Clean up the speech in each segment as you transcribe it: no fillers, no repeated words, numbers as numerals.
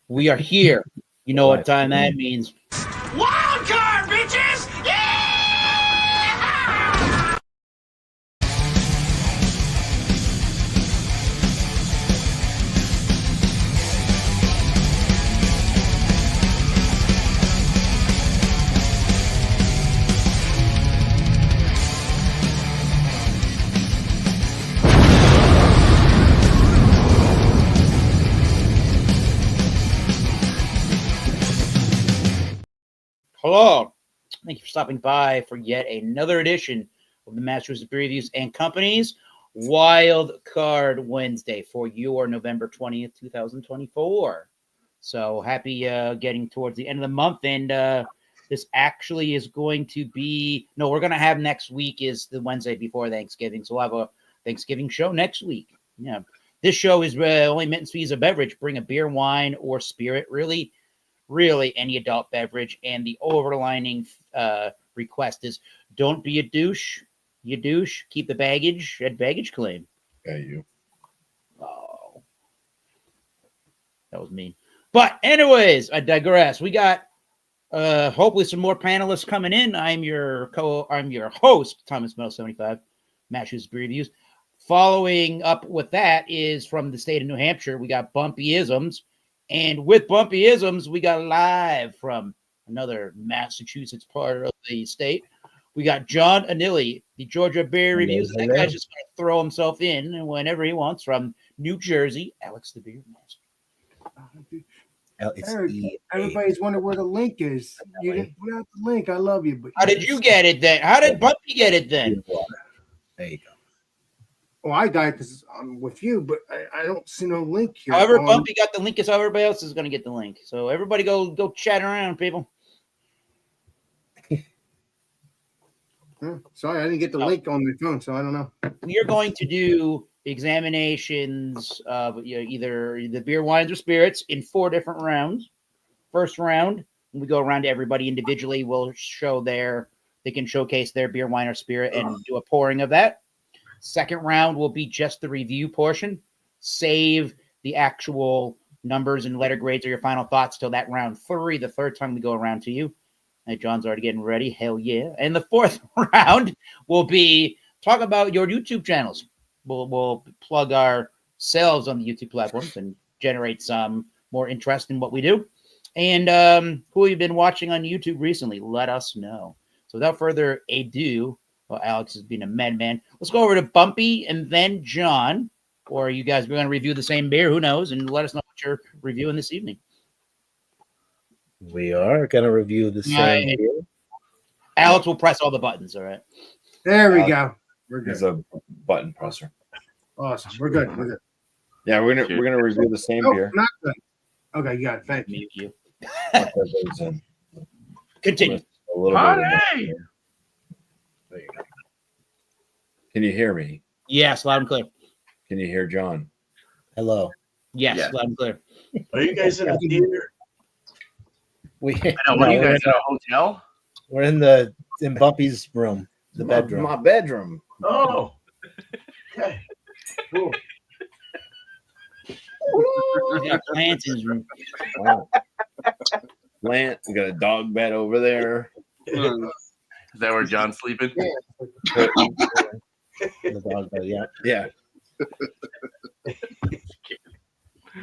We are here. You know what time that means. Wild card, bitches! Yeah! Hello. Thank you for stopping by for yet another edition of the Masters of Beer Reviews and Company's Wild Card Wednesday for your November 20th, 2024. So happy getting towards the end of the month. And this actually is going to be, no, we're going to have next week is the Wednesday before Thanksgiving. So we'll have a Thanksgiving show next week. Yeah. This show is only admittance fees a beverage. Bring a beer, wine, or spirit. Really any adult beverage. And the overlining request is don't be a douche. You douche. Keep the baggage at baggage claim. Yeah, you. Oh, that was mean. But anyways, I digress. We got hopefully some more panelists coming in. I'm your host, Thomas Metal 75, Massachusetts Beer Reviews. Following up with that is from the state of New Hampshire. We got Bumpyisms. And with Bumpyisms, we got live from another Massachusetts part of the state. We got John Anilli, the Georgia Beer Reviews. That guy's just going to throw himself in whenever he wants from New Jersey. Alex the Beer Master. Everybody's wondering where the link is. You didn't put out the link. I love you. But how did you get it then? How did Bumpy get it then? There you go. Well, I got it because I'm with you, but I don't see no link here. However, Bumpy got the link is how everybody else is going to get the link. So everybody go chat around, people. Sorry, I didn't get the link on my phone, so I don't know. We are going to do examinations of either the beer, wines, or spirits in 4 different rounds. First round, when we go around to everybody individually, we'll show they can showcase their beer, wine, or spirit and do a pouring of that. Second round will be just the review portion. Save the actual numbers and letter grades or your final thoughts till that round 3, the third time we go around to you. And John's already getting ready. Hell yeah. And the fourth round will be talk about your YouTube channels. We'll plug ourselves on the YouTube platforms and generate some more interest in what we do. And who you've been watching on YouTube recently, let us know. So without further ado, well, Alex has been a madman. Let's go over to Bumpy and then John. Or you guys are going to review the same beer. Who knows? And let us know what you're reviewing this evening. We are going to review the same beer. Alex will press all the buttons, all right? There we go. We're good. He's a button presser. Awesome. We're good. We're good. Yeah, we're gonna review the same beer. Not good. Okay, you got it. Thank you. Continue. A little bit. There you go. Can you hear me? Yes, loud and clear. Can you hear John? Hello. Yes, loud and clear. Are you guys in a theater? What are you guys in a hotel? We're in Bumpy's room, the bedroom. My bedroom. Oh. Okay. Cool. We got plants in his room. Wow. Plant. We got a dog bed over there. Is that where John's sleeping? The dog bed, Yeah.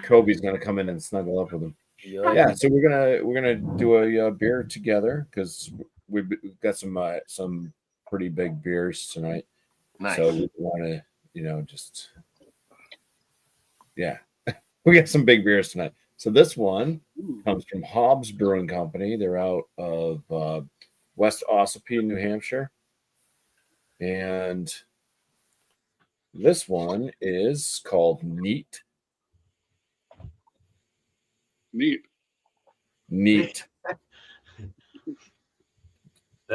Kobe's gonna come in and snuggle up with him. Yeah, so we're gonna do a beer together because we've got some pretty big beers tonight. Nice. So we want to just we got some big beers tonight. So this one comes from Hobbs Brewing Company. They're out of West Ossipee, New Hampshire, and this one is called Neat. That's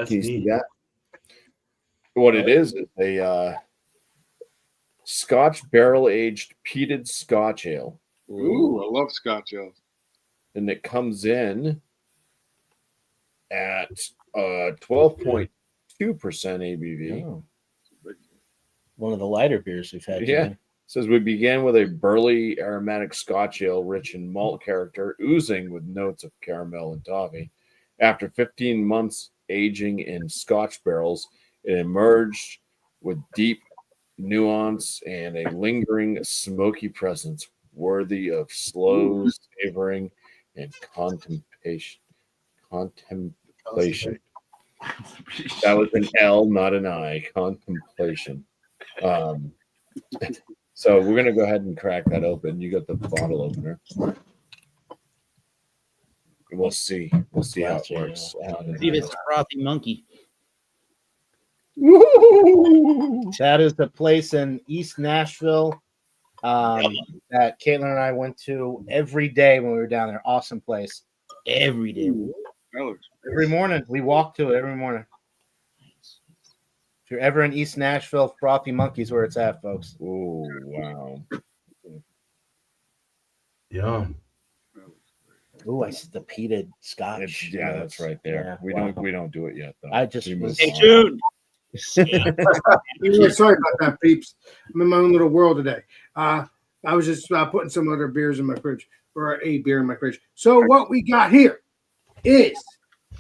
Can you see neat. that? What it is a Scotch barrel-aged peated Scotch ale. Ooh, I love Scotch ale. And it comes in at 12.2% ABV. Oh. One of the lighter beers we've had. Yeah. Today. says we began with a burly aromatic Scotch ale rich in malt character, oozing with notes of caramel and toffee. After 15 months aging in Scotch barrels, it emerged with deep nuance and a lingering smoky presence worthy of slow savoring and contemplation. Contemplation. That was an L, not an I. Contemplation. So we're gonna go ahead and crack that open. You got the bottle opener. We'll see. We'll see how it works. See if it's a frothy monkey. That is the place in East Nashville that Caitlin and I went to every day when we were down there. Awesome place. Every day. That looks Every morning. We walk to it every morning. If you're ever in East Nashville, Frothy Monkey's where it's at, folks. Oh wow! Yum. Ooh, I see the peated Scotch. That's right there. Yeah, we don't do it yet though. I just We was- move Stay on. tuned. Sorry about that, peeps. I'm in my own little world today. I was just putting some other beers in my fridge, or a beer in my fridge. So what we got here is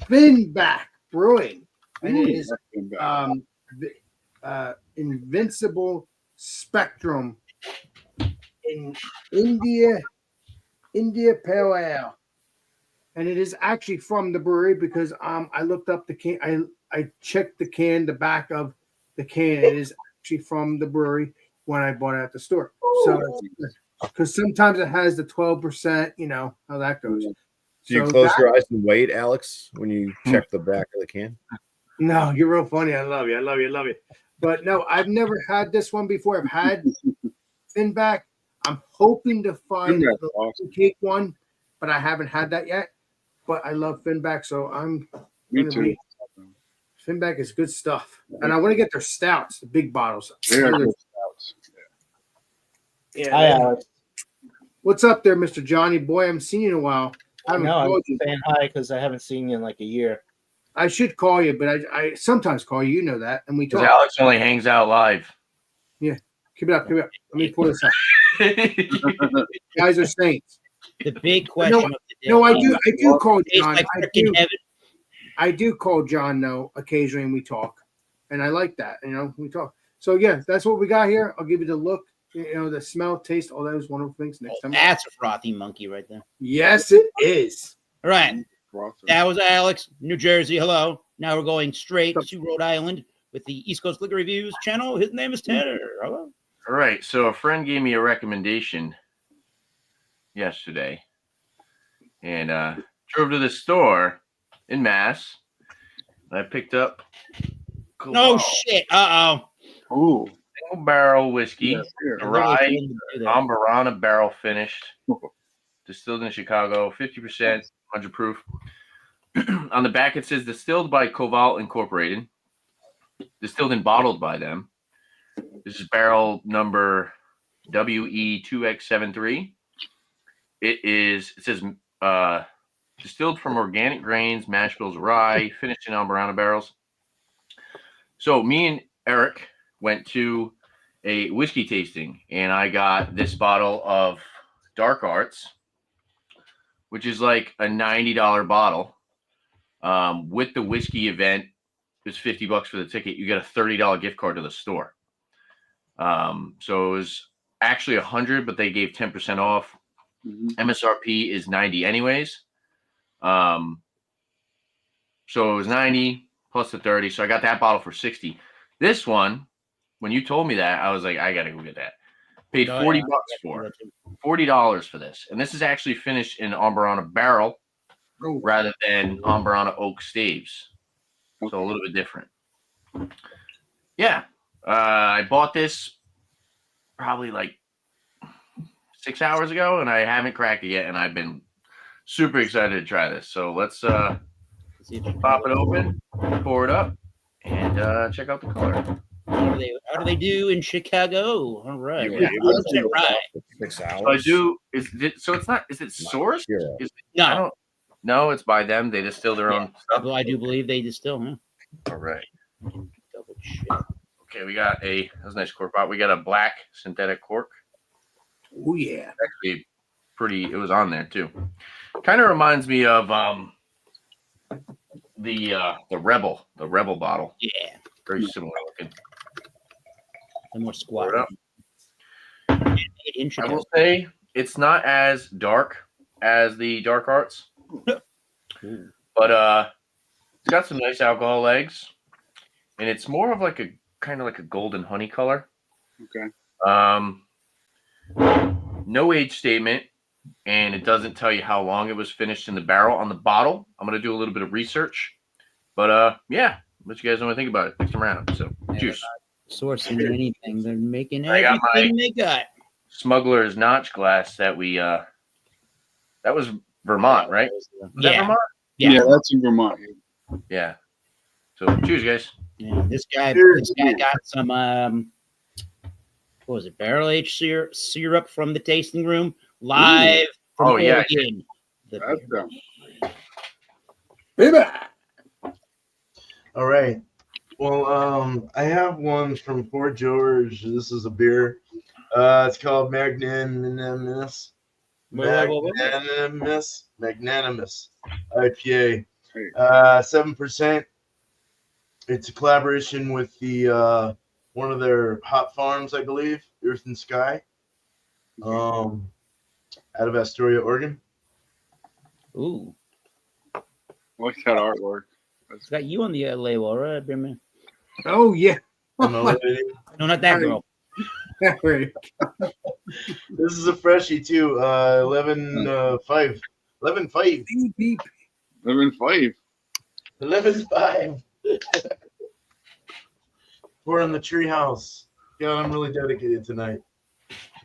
Finback Brewing, and it is Invincible Spectrum in India Pale Ale, and it is actually from the brewery because I looked up the can. I checked the back of the can. It is actually from the brewery when I bought it at the store. So, because sometimes it has the 12%, you know how that goes. Do you close your eyes and wait, Alex, when you check the back of the can? No, you're real funny. I love you. But no, I've never had this one before. I've had Finback. I'm hoping to find Finback's the awesome. cake one, but I haven't had that yet. But I love Finback, so I'm Me gonna too. be- Finback is good stuff, and I want to get their stouts, the big bottles. They are good stouts. Yeah. Hi, Alex. What's up there, Mr. Johnny Boy? I haven't seen you in a while. I haven't No, I'm called you. saying hi because I haven't seen you in like a year. I should call you, but I sometimes call you. You know that, and we Because talk. Alex only hangs out live. Keep it up. Let me pull this up. You guys are saints. The big question of the day. No, I do call Tastes John. like frickin' heaven. I do call John though occasionally, and we talk, and I like that. You know, we talk. So yeah, that's what we got here. I'll give you the look, you know, the smell, taste, all those wonderful things. Next time. That's a frothy monkey right there. Yes, it is. All right. Frosted. That was Alex, New Jersey. Hello. Now we're going straight to Rhode Island with the East Coast Liquor Reviews channel. His name is Tanner. Hello. All right. So a friend gave me a recommendation yesterday and drove to the store in Mass. And I picked up No shit. Ooh. single barrel whiskey, Yes, here. rye, Ambarana barrel finished, distilled in Chicago, 50%, 100 proof. On the back, it says distilled by Koval Incorporated, distilled and bottled by them. This is barrel number WE2X73. It says distilled from organic grains, mash bills, rye, finished in Ambarana barrels. So me and Eric went to a whiskey tasting, and I got this bottle of Dark Arts, which is like a $90 bottle. With the whiskey event, it was $50 for the ticket. You get a $30 gift card to the store. So it was actually $100, but they gave 10% off. MSRP is $90 anyways. So it was $90 plus the $30. So I got that bottle for $60. This one, when you told me that, I was like, I gotta go get that. Paid $40 for it. $40 for this. And this is actually finished in Ambarana barrel rather than Ambarana oak staves. So a little bit different. Yeah. I bought this probably like 6 hours ago, and I haven't cracked it yet, and I've been super excited to try this. So let's pop it open, pour it up, and check out the color. How do they do in Chicago? All right. Yeah, 100% right. 6 hours. So I do. Is it's not? Is it sourced? Hero. Is I No. don't. No, it's by them. They distill their own stuff. Well, I do believe they distill, huh? All right. Double check. Okay, we got that was a nice cork bottle. We got a black synthetic cork. Oh yeah. Actually, it was on there too. Kind of reminds me of the Rebel bottle. Yeah. Very similar looking. And more squat. Pour it up. Made in I Chicago. will say it's not as dark as the Dark Arts, Ooh. but it's got some nice alcohol legs, and it's more of like a kind of like a golden honey color. Okay. No age statement, and it doesn't tell you how long it was finished in the barrel on the bottle. I'm gonna do a little bit of research, but yeah, let you guys know what I think about it next round. So juice. Sourcing anything. They're making I got everything they got. Smuggler's Notch glass that we that was Vermont, right? Was that Yeah. Vermont? Yeah. That's in Vermont. Yeah. So cheers, guys. Yeah, this guy got some what was it, barrel aged syrup from the tasting room live from Oregon. The That's them. Baby. All right. Well, I have one from Fort George. This is a beer. It's called Magnanimous. Magnanimous IPA. 7%. It's a collaboration with the one of their hop farms, I believe, Earth and Sky, out of Astoria, Oregon. Ooh, I like that artwork. it's got you on the label, right, Bimmy? Oh yeah. No, No, not that girl. Right. this is a freshie too. 11.5. 11.5. Beep, beep. 11.5. 11.5. We're in the treehouse. God, I'm really dedicated tonight.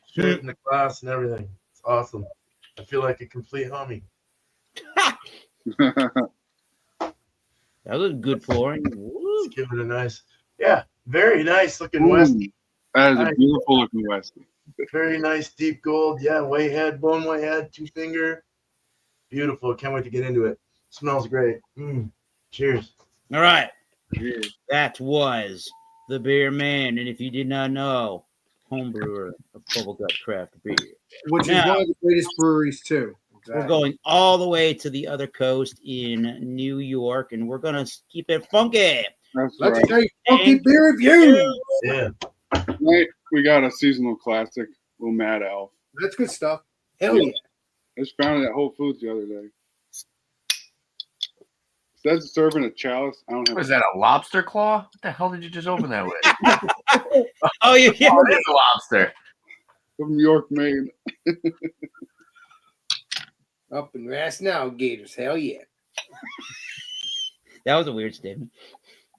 Straight in the class and everything. It's awesome. I feel like a complete homie. That was good flooring. Woo. Let's give it a nice, yeah, very nice looking Westie. That is a beautiful looking Westie. Very nice deep gold. Yeah, way head, bone way head, 2-finger. Beautiful. Can't wait to get into it. Smells great. Cheers. All right. Yeah. That was the Beer Man. And if you did not know, home brewer of Bubblegut Craft Beer. Which is Now, one of the greatest breweries too. we're going all the way to the other coast in New York, and we're going to keep it funky. That's Let's right. take funky beer reviews. Yeah. Tonight we got a seasonal classic, Little Mad Elf. That's good stuff. Hell yeah. I just found it at Whole Foods the other day. It says it's serving a chalice. I don't have. What is that, a lobster claw? What the hell did you just open that with? Oh, yeah. Oh, it is a lobster. From New York, Maine. Up and ass now, Gators. Hell yeah. That was a weird statement.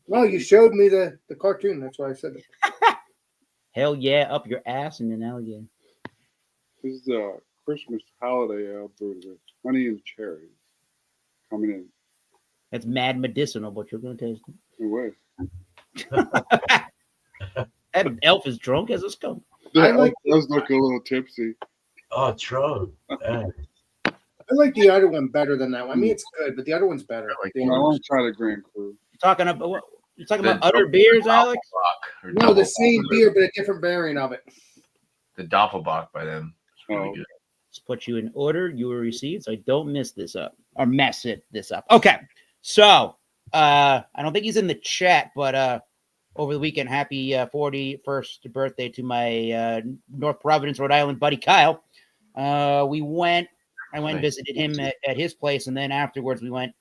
Well, you showed me the cartoon. That's why I said it. Hell yeah, up your ass and an alligator. This is a Christmas holiday ale brewed with honey and cherries coming in. That's mad medicinal, but you're going to taste it. No way. That elf is drunk as a skunk. That I like- does look a little tipsy. Oh, Trog. Yeah. I like the other one better than that one. I mean, it's good, but the other one's better. I like I want to try the Grand Cru. Talking about what? You're talking about The other Doppelbock beers, Alex? or No, the Doppelbock. same beer, but a different variant of it. The Doppelbock by them. It's really Oh. good. Let's put you in order. You will receive, so I don't mess this up or this up. Okay, so I don't think he's in the chat, but over the weekend, happy 41st birthday to my North Providence, Rhode Island buddy Kyle. I went and visited him at his place, and then afterwards we went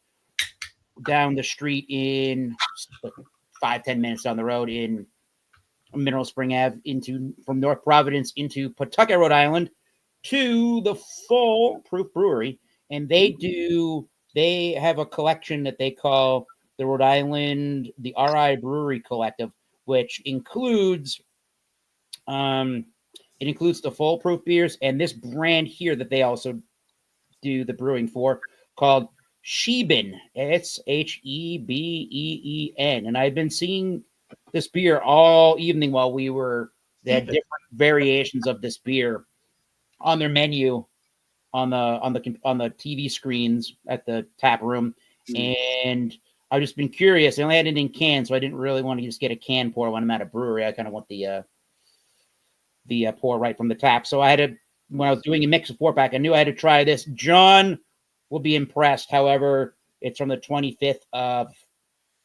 down the street in 5-10 minutes down the road in Mineral Spring Ave from North Providence into Pawtucket, Rhode Island, to the Full Proof Brewery, and they have a collection that they call the Rhode Island, the RI Brewery Collective, which includes the Full Proof beers and this brand here that they also do the brewing for, called Sheben. It's Hebeen, and I've been seeing this beer all evening while they had different variations of this beer on their menu on the TV screens at the tap room, and I've just been curious. I only had it in cans, so I didn't really want to just get a can pour when I'm at a brewery. I kind of want the pour right from the tap. So I had to when I was doing a mix of 4-pack, I knew I had to try this. John will be impressed. However, it's from the 25th of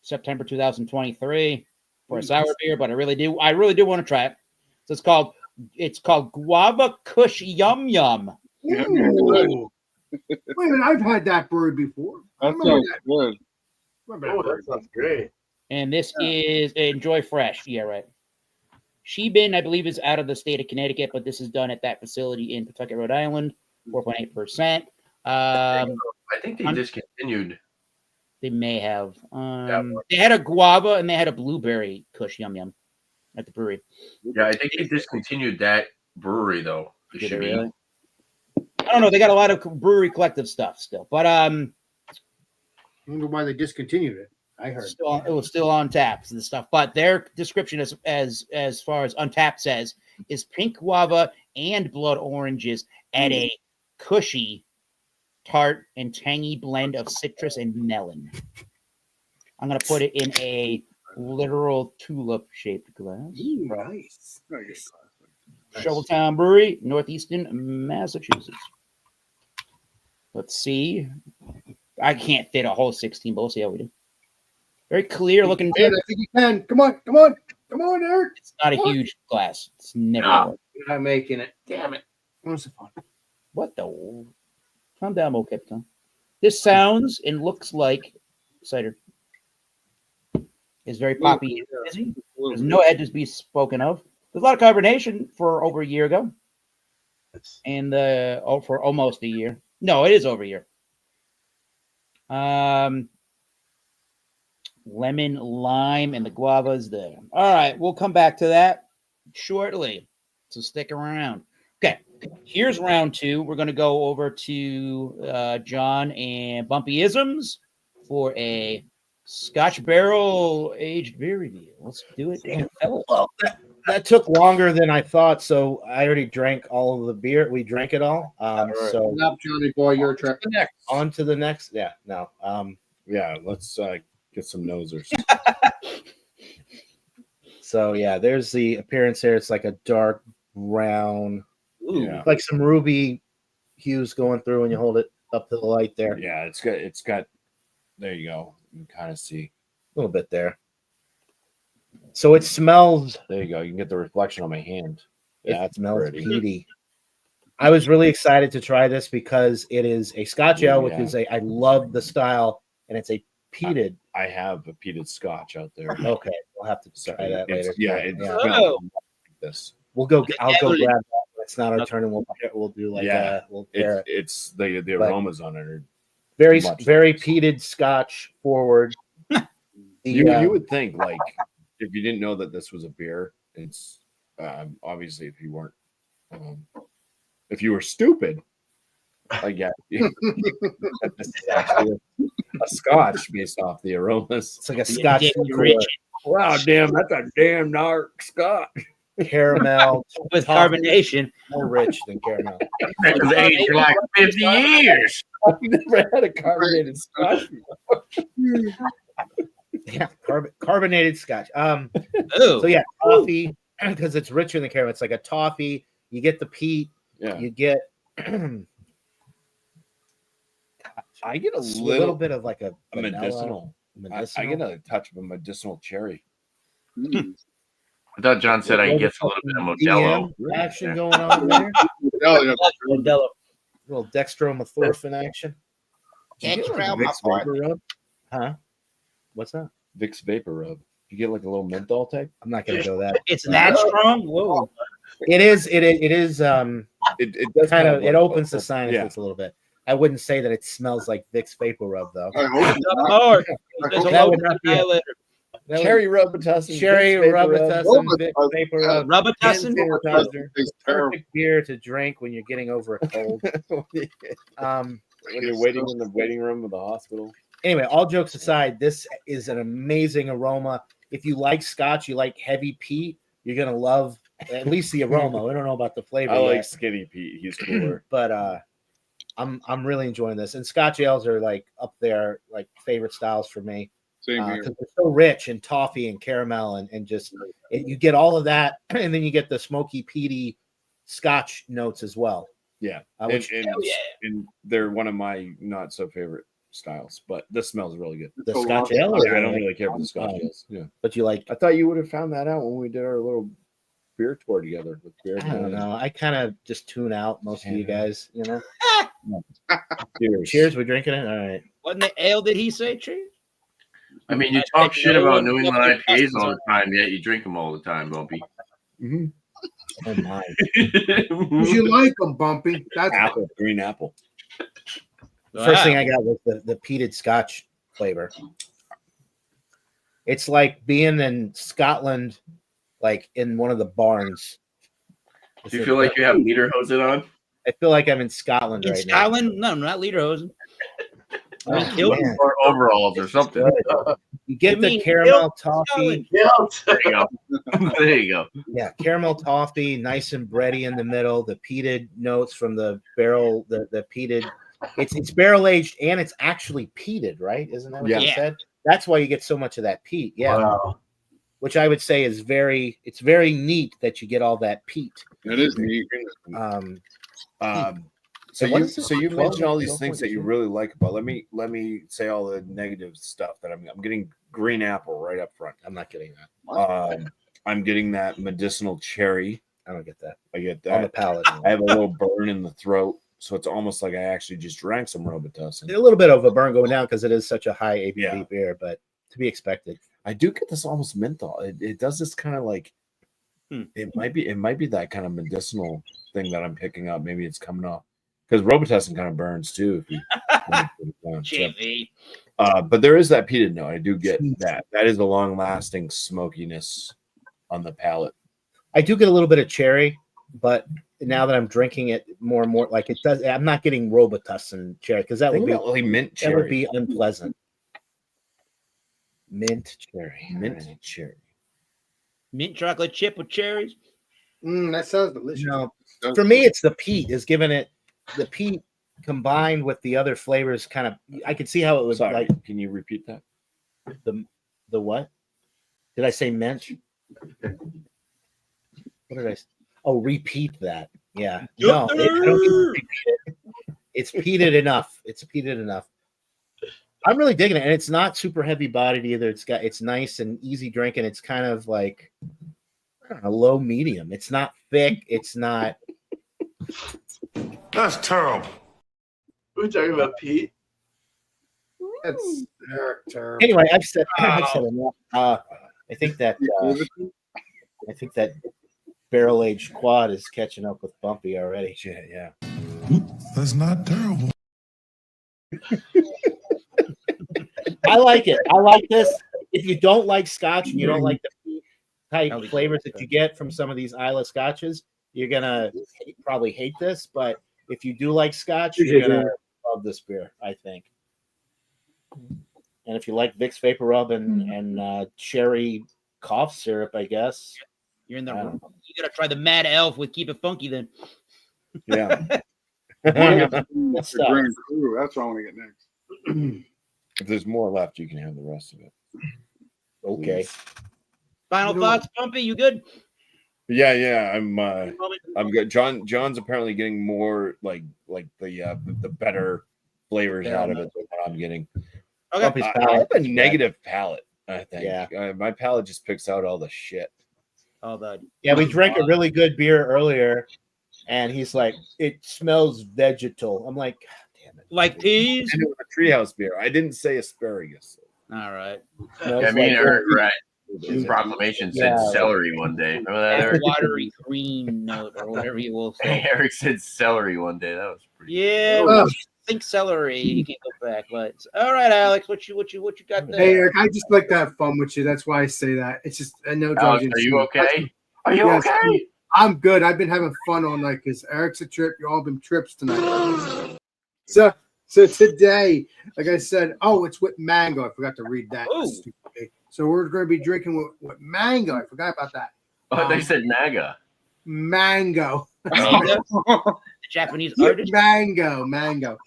September 2023 for a sour beer, but I really do want to try it. So it's called Guava Kush Yum Yum. Ooh. Wait a minute, I've had that brewery before. I That remember sounds good. Oh, that sounds great. And this is Enjoy Fresh. Yeah, right. Shebin, I believe, is out of the state of Connecticut, but this is done at that facility in Pawtucket, Rhode Island, 4.8%. I think they discontinued. They may have. They had a guava and they had a blueberry Kush Yum Yum at the brewery. Yeah, I think they discontinued that brewery though. It Did should they be. really? I don't know. They got a lot of brewery collective stuff still, but I wonder why they discontinued it. I heard it was still on tap and stuff. But their description as far as Untapped says is pink guava and blood oranges at a cushy, tart, and tangy blend of citrus and melon. I'm gonna put it in a literal tulip shaped glass. Ooh, nice. Shoveltown Brewery, Northeastern Massachusetts. Let's see. I can't fit a whole 16, but we'll see how we do. Very clear looking. Man, I think you can. Come on, Eric. It's not a huge glass. It's never. No, you're not making it. Damn it. What's the fun? What the? Calm down, Mo Captain. This sounds and looks like cider. It's very poppy and fizzy. There's no head to be spoken of. There's a lot of carbonation for over a year ago, and for almost a year. No, it is over a year. Lemon, lime, and the guava is there. All right, we'll come back to that shortly, so stick around. Okay, here's round 2. We're going to go over to John and Bumpy Isms for a Scotch barrel aged beer review. Let's do it. Damn, Well, that took longer than I thought, so I already drank all of the beer. We drank it all. So Good up, Johnny boy, your trip. on to the next. Yeah, no. Yeah, let's get some nosers. So yeah, there's the appearance here. It's like a dark brown, Yeah. like some ruby hues going through when you hold it up to the light there. Yeah, it's got. There you go. You can kind of see. A little bit there. So it smells. There you go. You can get the reflection on my hand. Yeah, It it's smells pretty. peaty. I was really excited to try this because it is a Scotch ale, which is I love the style, and it's a peated. I have a peated Scotch out there. Okay, we'll have to try that later. Oh. This. I'll go grab that. When it's not our turn, and we'll do like we'll pair it. It's the aromas on it are Very much very nice. peated Scotch forward. You would think, like, if you didn't know that this was a beer, it's obviously if you weren't if you were stupid, like this is actually a Scotch based off the aromas. It's like a Scotch Rich Wow, damn, that's a damn dark Scotch. caramel with carbonation. more rich than caramel. That was aged for like 50 years. I've never had a carbonated Scotch. Yeah, carbonated Scotch. Oh, So yeah, toffee because it's richer than caramel. It's like a toffee. You get the peat. Yeah, You get I get a little bit of like a medicinal. vanilla, I get a touch of a medicinal cherry. I thought John said I get a little bit of Modelo. DM action going on there. Modelo. Little dextromethorphan action. Can't you grab Vicks my Vapor Rub? Huh? What's that? Vicks Vapor Rub. You get like a little menthol type. I'm not gonna go that. It's that strong. Whoa. It is. It is. It does Kind of. have It like opens the sinuses a little bit. I wouldn't say that it smells like Vicks Vapor Rub though. I hope not. Oh, there's a That low would not be it. dilator. That cherry Robitussin. would- cherry Vicks Vapor Rub, Robitussin, Vicks Vapor Rub. Robitussin. hand sanitizer. It's terrible. Perfect beer to drink when you're getting over a cold. when Um. you're waiting in the waiting room of the hospital. Anyway, all jokes aside, this is an amazing aroma. If you like Scotch, you like heavy peat, you're gonna love at least the aroma. We don't know about the flavor I like yet, Skinny Pete. He's cooler. but I'm really enjoying this. And Scotch ales are like up there, like favorite styles for me Same here. because they're so rich in toffee and caramel and just you get all of that, and then you get the smoky, peaty Scotch notes as well. Yeah, Which and they're one of my not so favorite styles, but this smells really good. the Scotch ale. Or Yeah, I don't the- really care for the Scotch ales. Yeah, But you like? I thought you would have found that out when we did our little beer tour together with beer. I don't know. I kind of just tune out most of you guys. You know. Cheers. Cheers. We're drinking it. All right. Wasn't the ale? Did he say cheers? I mean, you talk shit about New England IPAs all the time, yet you drink them all the time, Bumpy. Mm-hmm. Oh my. Because you like them, Bumpy. That's Apple, green apple. The first thing I got was the peated Scotch flavor. It's like being in Scotland, like in one of the barns. Do you feel like you have lederhosen on? I feel like I'm in Scotland In right Scotland? No, not lederhosen. now. Man. Or overalls or something. You get You the mean caramel Scotland? toffee. There you go. There you go. Yeah, caramel toffee, nice and bready in the middle. The peated notes from the barrel, the peated. It's barrel aged and it's actually peated, right? Isn't that what you Yeah. said? That's why you get so much of that peat. Yeah. Wow. Which I would say is it's very neat that you get all that peat. That is neat. So what you is it? so you 12, mentioned all these things that you 12.2? really like about. Let me say all the negative stuff that I'm getting green apple right up front. I'm not getting that. I'm getting that medicinal cherry. I don't get that. I get On the that. palate. I have a little burn in the throat, so it's almost like I actually just drank some Robitussin. A little bit of a burn going down because it is such a high ABV Yeah. beer, but to be expected. I do get this almost menthol. It does this kind of like it might be that kind of medicinal thing that I'm picking up. Maybe it's coming off because Robitussin kind of burns too. If you put it down. So, Jimmy. but there is that peated note. I do get that. That is a long lasting smokiness on the palate. I do get a little bit of cherry, but now that I'm drinking it more and more, like it does, I'm not getting Robitussin cherry because that would Think be about like mint that would cherry. be unpleasant. Mint cherry. Mint All right. cherry. Mint chocolate chip with cherries. that sounds delicious. You know, for me, it's the peat is giving it the peat combined with the other flavors. Kind of, I could see how it would Sorry, like can you repeat that? the what? Did I say mint? What did I? Oh, repeat that. Yeah. No, I don't need to repeat it. It's peated enough. It's peated enough. I'm really digging it, and it's not super heavy bodied either. It's nice and easy drinking. It's kind of like I don't know, low medium. It's not thick. It's not. That's terrible. We're talking about Pete. That's terrible. Anyway, I've said enough. I think that barrel aged quad is catching up with Bumpy already. Yeah. That's not terrible. I like it. I like this. If you don't like Scotch and you don't like the type flavors that you get from some of these Isla Scotches, you're gonna probably hate this. But if you do like Scotch, you're gonna love this beer, I think. And if you like Vicks Vapor Rub and cherry cough syrup, I guess You're in the room. You gotta try the Mad Elf with Keep It Funky then. Yeah. The stuff. Grand Cru. That's what I want to get next. If there's more left, you can have the rest of it. Okay. Final thoughts, Bumpy. You good? Yeah. I'm good. John's apparently getting more like the better flavors out of it than what I'm getting. Okay. Bumpy's I palate. have a negative palate, I think. Yeah. My palate just picks out all the shit. Oh, the Yeah, we drank a really good beer earlier, and he's like, "It smells vegetal." I'm like, "God damn it!" like peas. And it was a treehouse beer. I didn't say asparagus. All right. No, Yeah, it's me and like- Eric were at Proclamation said Yeah. celery one day. Remember that, That Eric? watery green note or whatever you will say. Eric said celery one day. That was pretty. Yeah, Oh. think celery. You can't go back. But all right, Alex, what you got there? Hey, Eric, I just like to have fun with you. That's why I say that. It's just I know. Alex, John, are you okay? Are you Yes. okay? I'm good. I've been having fun all night because Eric's a trip. You all been trips tonight. So today, like I said, it's with mango. I forgot to read that. Ooh. So we're going to be drinking with mango. I forgot about that. Oh, they said MAGA. Mango. The Japanese artist. Mango.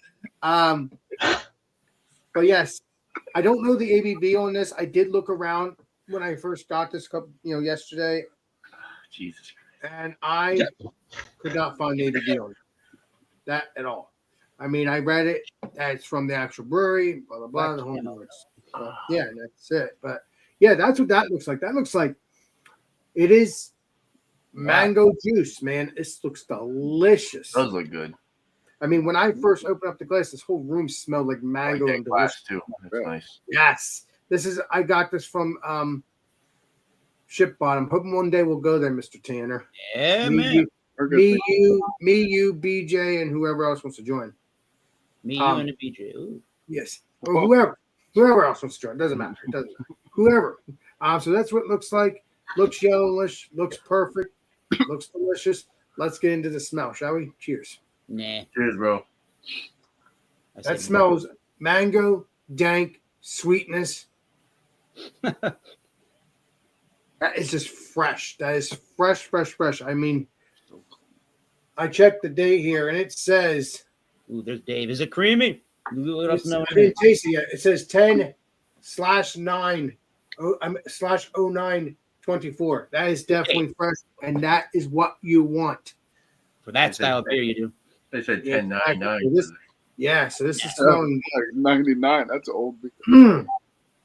But yes, I don't know the ABV on this. I did look around when I first got this cup, yesterday, Jesus. and I could not find the ABV on it. that at all. I mean, I read it. That it's from the actual brewery. Blah blah blah. The whole works. So, yeah, that's it. But yeah, that's what that looks like. That looks like it is mango juice, man. This looks delicious. Does look good. I mean, when I first opened up the glass, this whole room smelled like mango Like and that glass delicious. too. That's nice. Yes, I got this from Ship Bottom. Hoping one day we'll go there, Mr. Tanner. Yeah, me, man. you, BJ, and whoever else wants to join. Me, you, and the BJ. Ooh. Yes, or whoever else wants to join. Doesn't matter. It doesn't matter. Whoever. So that's what it looks like. Looks yellowish. Looks perfect. Looks delicious. Let's get into the smell, shall we? Cheers. Nah. Cheers, bro. That smells mango, dank, sweetness. That is just fresh. That is fresh, fresh, fresh. I mean, I checked the date here, and it says. Ooh, there's Dave. Is it creamy? I didn't taste it yet. It says 10/9/09/24. That is definitely fresh, and that is what you want for that style of beer. You do. They said 10.99. Yeah, so this is smelling like 99. That's old.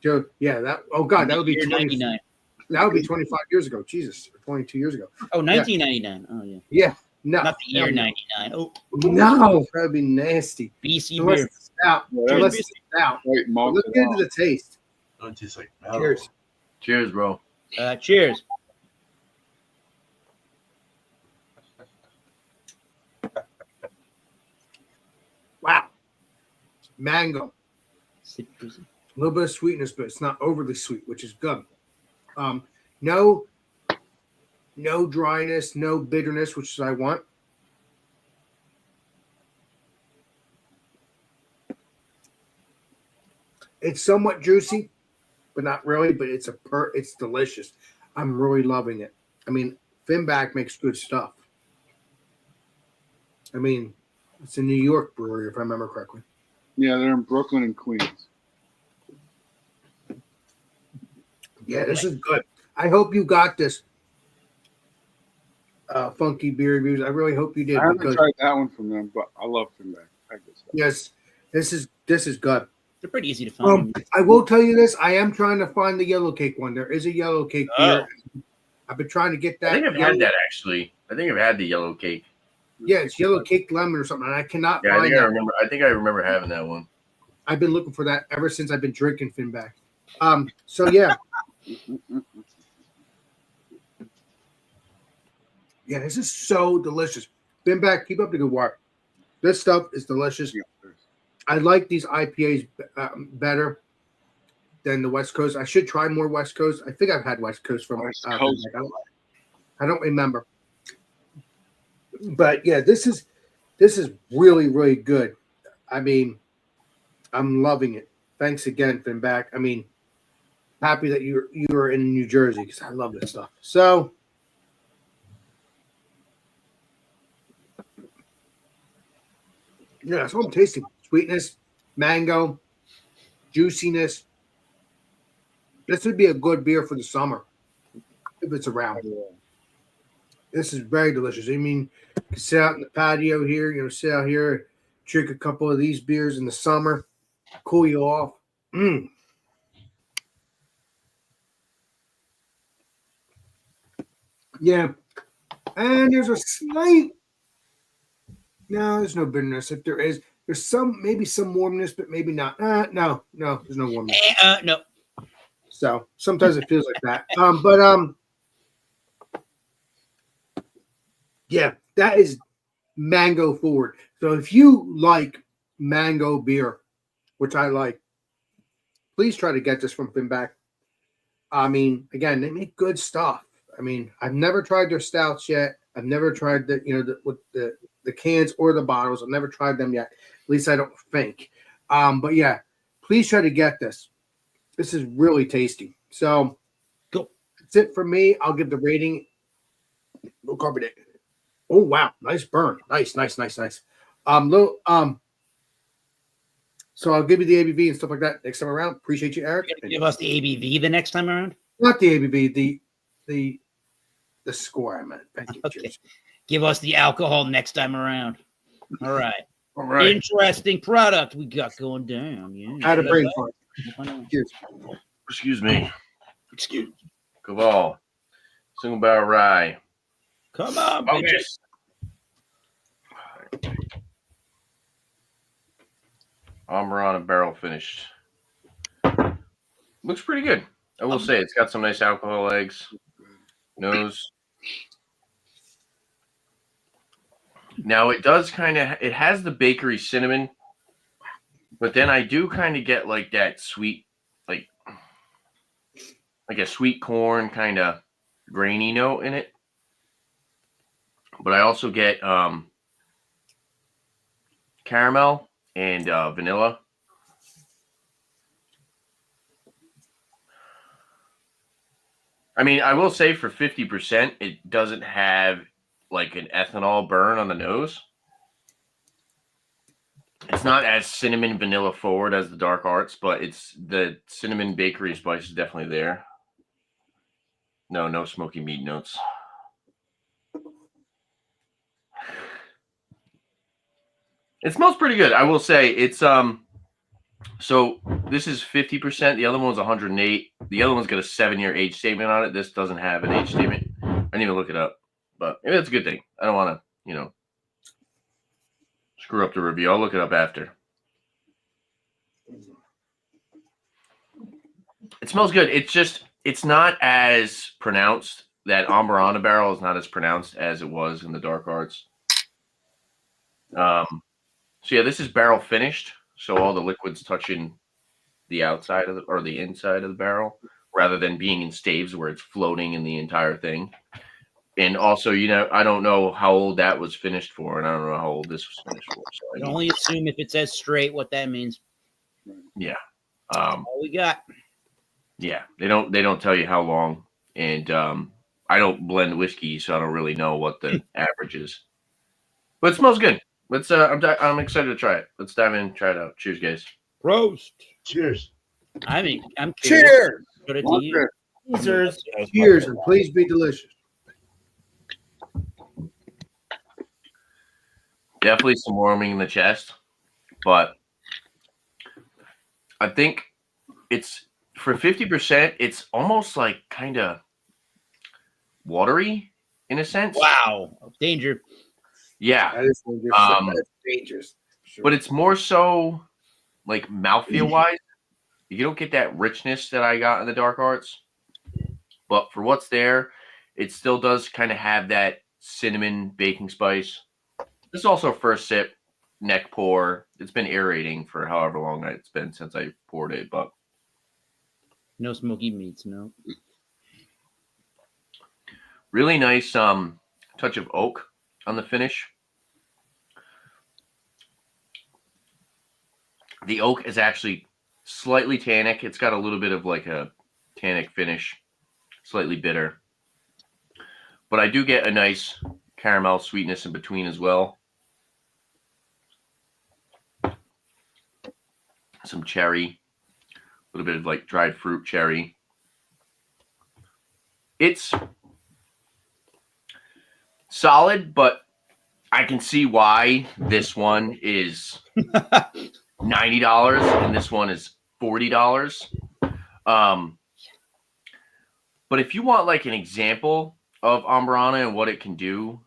Joe, yeah, that. Oh God, that would be 99. That would be 25 years ago. Jesus, or 22 years ago. Oh, 1999. Oh yeah. Yeah. No, not the year 99. Oh no, that'd be nasty. BC unless beer. It's out. Unless it's out. Wait, let's get into the taste. Oh, it tastes like Cheers. Cheers, bro. Cheers. Wow. Mango. Citrusy. A little bit of sweetness, but it's not overly sweet, which is good. No dryness, no bitterness, which is I want. It's somewhat juicy, but not really. But it's delicious. I'm really loving it. I mean, Finback makes good stuff. I mean, it's a New York brewery, if I remember correctly. Yeah, they're in Brooklyn and Queens. Yeah, this is good. I hope you got this. Funky beer reviews. I really hope you did. I haven't tried that one from them, but I love Finback. Yes, this is good. They're pretty easy to find. I will tell you this. I am trying to find the yellow cake one. There is a yellow cake beer. I've been trying to get that. I think I've had that actually. I think I've had the yellow cake. Yeah, it's yellow cake lemon or something. And I cannot Yeah, find that. I think I remember having that one. I've been looking for that ever since I've been drinking Finback. So yeah. Yeah, this is so delicious. Finback, keep up the good work. This stuff is delicious. I like these IPAs better than the West Coast. I should try more West Coast. I think I've had West Coast from West Coast. I don't remember. But yeah, this is really, really good. I mean, I'm loving it. Thanks again, Finback. I mean, happy that you're in New Jersey because I love this stuff. So yeah, that's what I'm tasting. Sweetness, mango, juiciness. This would be a good beer for the summer if it's around. This is very delicious. I mean, you can sit out in the patio here, sit out here, drink a couple of these beers in the summer, cool you off. Yeah. And there's a slight. No, there's no bitterness. If there is, there's maybe some warmness, but maybe not. No, there's no warmness. No. So sometimes it feels like that. Yeah, that is mango forward. So if you like mango beer, which I like, please try to get this from Finback. I mean, again, they make good stuff. I mean, I've never tried their stouts yet. I've never tried with the cans or the bottles. I've never tried them yet. At least I don't think. But yeah, please try to get this. This is really tasty. So cool. That's it for me. I'll give the rating. Low carbonate. Oh wow, nice burn. Nice. So I'll give you the ABV and stuff like that next time around. Appreciate you, Eric. Give us the ABV the next time around. Not the ABV, the score I meant. Thank you. Okay. Cheers. Give us the alcohol next time around. All right. All right. Interesting product we got going down. Yeah. I had a brain fart. Cheers. Excuse me. Excuse. Caval. Single barrel rye. Come on, Okay. bitches. Amberana barrel finished. Looks pretty good. I will say it's got some nice alcohol eggs. Nose. Now it does it has the bakery cinnamon, but then I do kind of get like that sweet, like a sweet corn kind of grainy note in it. But I also get caramel and vanilla. I mean, I will say for 50%, it doesn't have like an ethanol burn on the nose. It's not as cinnamon vanilla forward as the Dark Arts, but it's the cinnamon bakery spice is definitely there. No smoky meat notes. It smells pretty good. I will say it's so this is 50%. The other one's 108. The other one's got a 7-year age statement on it. This doesn't have an age statement. I didn't even look it up, but maybe that's a good thing. I don't want to, screw up the review. I'll look it up after. It smells good. It's not as pronounced. That Amberana barrel is not as pronounced as it was in the Dark Arts. So yeah, this is barrel finished. So all the liquid's touching the outside of or the inside of the barrel, rather than being in staves where it's floating in the entire thing. And also, I don't know how old that was finished for, and I don't know how old this was finished for. So I can only assume if it says straight what that means. Yeah. All we got. Yeah, they don't tell you how long, and I don't blend whiskey, so I don't really know what the average is. But it smells good. Let's. I'm excited to try it. Let's dive in and try it out. Cheers, guys. Prost. Cheers. I'm curious. Cheers. Put it to you. Cheers. Cheers, and please be delicious. Definitely some warming in the chest, but I think it's for 50%. It's almost like kind of watery in a sense. Wow. Danger. Yeah. That is dangerous. That's dangerous. Sure. But it's more so like mouthfeel wise. You don't get that richness that I got in the Dark Arts. But for what's there, it still does kind of have that cinnamon baking spice. This is also first sip, neck pour. It's been aerating for however long it's been since I poured it, but no smoky meats, no. Really nice touch of oak on the finish. The oak is actually slightly tannic. It's got a little bit of like a tannic finish, slightly bitter. But I do get a nice caramel sweetness in between as well. Some cherry, a little bit of like dried fruit cherry. It's solid, but I can see why this one is $90 and this one is $40. But if you want like an example of Amberana and what it can do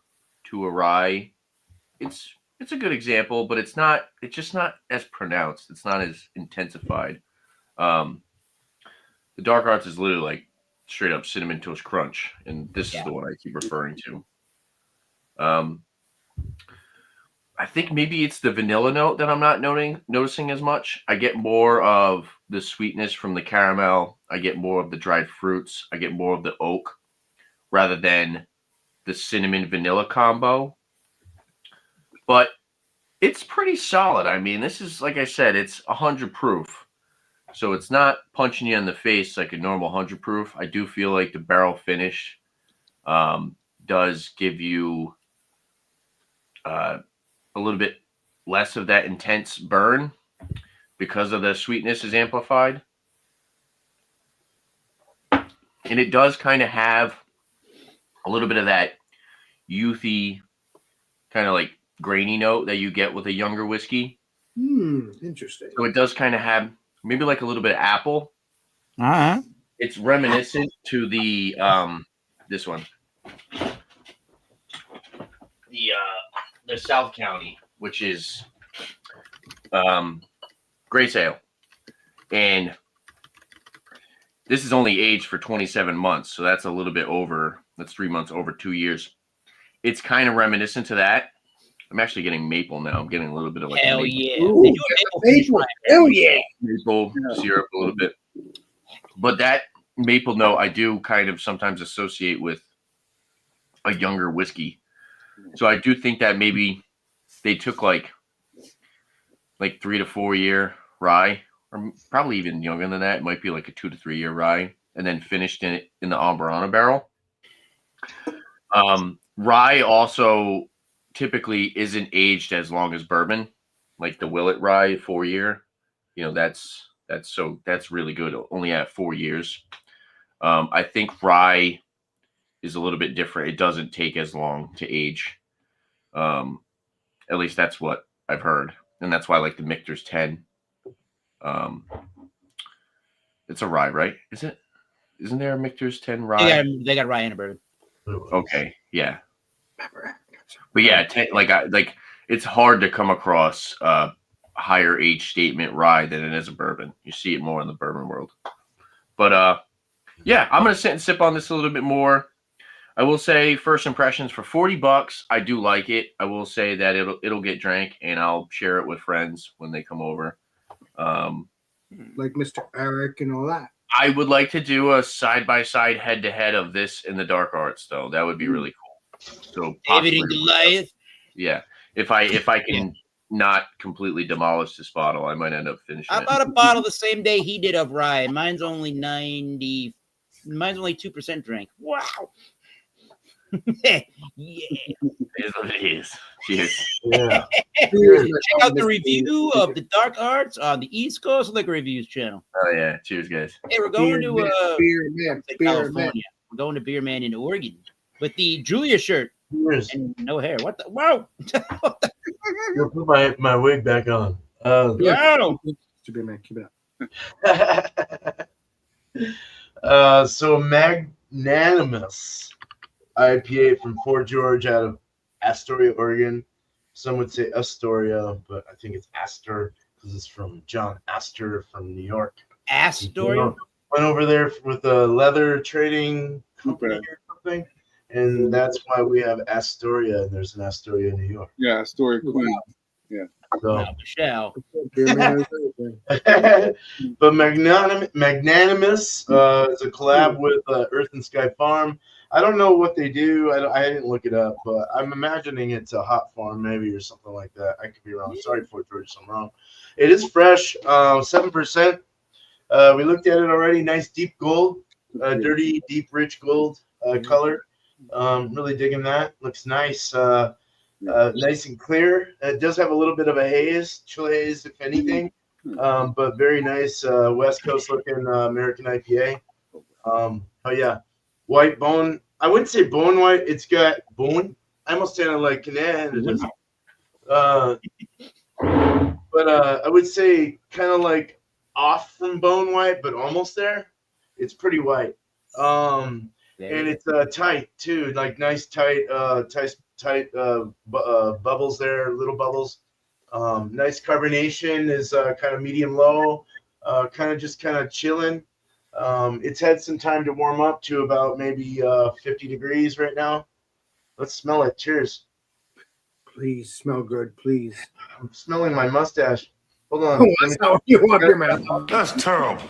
to a rye, it's a good example, but it's just not as pronounced. It's not as intensified. The Dark Arts is literally like straight up Cinnamon Toast Crunch, and this is the one I keep referring to. I think maybe it's the vanilla note that I'm not noticing as much. I get more of the sweetness from the caramel. I get more of the dried fruits. I get more of the oak rather than the cinnamon vanilla combo. But it's pretty solid. I mean, this is, like I said, it's 100 proof. So it's not punching you in the face like a normal 100 proof. I do feel like the barrel finish does give you a little bit less of that intense burn because of the sweetness is amplified. And it does kind of have a little bit of that youthy, kind of like grainy note that you get with a younger whiskey. Interesting. So it does kind of have maybe like a little bit of apple. Uh-huh. It's reminiscent to the this one. The South County, which is Grace Ale. And this is only aged for 27 months, so that's a little bit over. That's 3 months over 2 years. It's kind of reminiscent to that. I'm actually getting maple now. I'm getting a little bit of like Hell maple, yeah. Ooh, They do a maple maple. Hell yeah. maple syrup a little bit. But that maple note I do kind of sometimes associate with a younger whiskey. So I do think that maybe they took like 3 to 4 year rye, or probably even younger than that. It might be like a 2 to 3 year rye, and then finished in the Amburana barrel. Rye also typically isn't aged as long as bourbon, like the Willet rye 4 year. That's really good. Only at 4 years. I think rye is a little bit different. It doesn't take as long to age. At least that's what I've heard, and that's why I like the Michter's 10. It's a rye, right? Is it? Isn't there a Michter's 10 rye? They got rye and a bourbon. Okay, yeah. But yeah, it's hard to come across higher age statement rye than it is a bourbon. You see it more in the bourbon world. But yeah, I'm gonna sit and sip on this a little bit more. I will say first impressions for $40. I do like it. I will say that it'll get drank, and I'll share it with friends when they come over. Like Mr. Eric and all that. I would like to do a side-by-side head-to-head of this and the Dark Arts, though. That would be really cool. So David and Goliath. Yeah. If I can not completely demolish this bottle, I might end up finishing I it. bought a bottle the same day he did of rye. Mine's only 2% drink. Wow. Yeah. It is what it is. Cheers. Yeah. Check out the review of the Dark Arts on the East Coast Liquor Reviews channel. Oh yeah. Cheers, guys. Hey, we're going to Beer Man. California. We're going to Beer Man in Oregon with the Julia shirt Cheers. and no hair. What the? Whoa! I'll put my wig back on. Wow. Beer Man, keep it up. So Magnanimous IPA from Fort George out of Astoria, Oregon. Some would say Astoria, but I think it's Astor because it's from John Astor from New York. Astoria. Went over there with a leather trading company or something, and that's why we have Astoria. And there's an Astoria, New York. Yeah, Story Queen. Yeah. So, Now, Michelle. Beer Man is everything. but Magnanimous is a collab with Earth and Sky Farm. I don't know what they do. I didn't look it up, but I'm imagining it's a hot farm maybe or something like that. I could be wrong. Sorry, Fort George, if I'm wrong. It is fresh, 7%. We looked at it already. Nice deep gold, dirty, deep, rich gold color. Really digging that. Looks nice. Nice and clear. It does have a little bit of a haze, chill haze, if anything, but very nice West Coast looking American IPA. Oh yeah, white bone. I wouldn't say bone white. It's got bone. I almost sounded like Canadian. But I would say kind of like off from bone white, but almost there. It's pretty white. And it's tight too, like nice tight bubbles there, little bubbles. Nice carbonation is kind of medium low, kind of chilling. It's had some time to warm up to about maybe 50 degrees right now. Let's smell it. Cheers. Please smell good, please. I'm smelling my mustache. Hold on. Oh, that's how you want your mouth. That's terrible.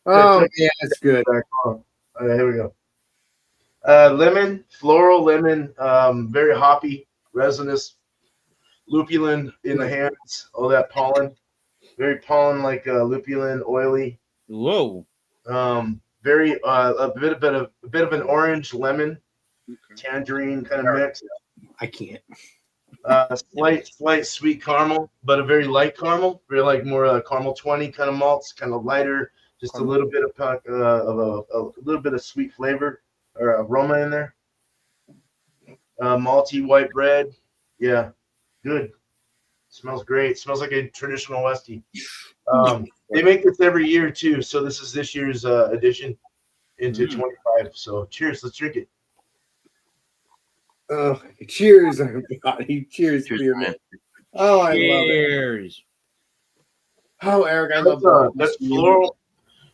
Oh, yeah, that's good. All right, here we go. Lemon, floral lemon, very hoppy, resinous, lupulin in the hands, all that pollen, very pollen like lupulin, oily. Whoa. Very a bit of an orange lemon, tangerine kind of mix. I can't. Slight sweet caramel, but a very light caramel, very like more caramel 20 kind of malts, kind of lighter, just a little bit of a little bit of sweet flavor or aroma in there. Malty white bread, yeah, Good. Smells great. Smells like a traditional Westie. They make this every year too, so this is this year's addition into 25. So cheers. Let's drink it. Cheers, everybody. Cheers, beer man. Oh, I love it. Cheers. Oh, Eric, I love That's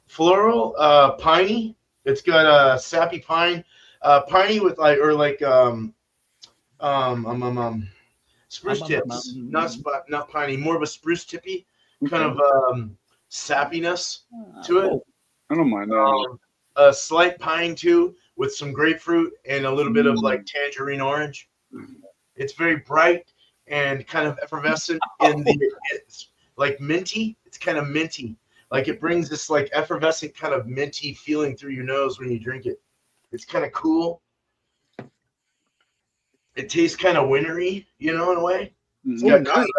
floral, piney. It's got a sappy pine, piney with spruce tips, not piney, more of a spruce tippy kind of sappiness to it. I don't mind that. A slight pine too, with some grapefruit and a little bit of like tangerine orange. It's very bright and kind of effervescent it's like minty. It's kind of minty. Like it brings this like effervescent kind of minty feeling through your nose when you drink it. It's kind of cool. It tastes kind of wintry, in a way. It's got kind of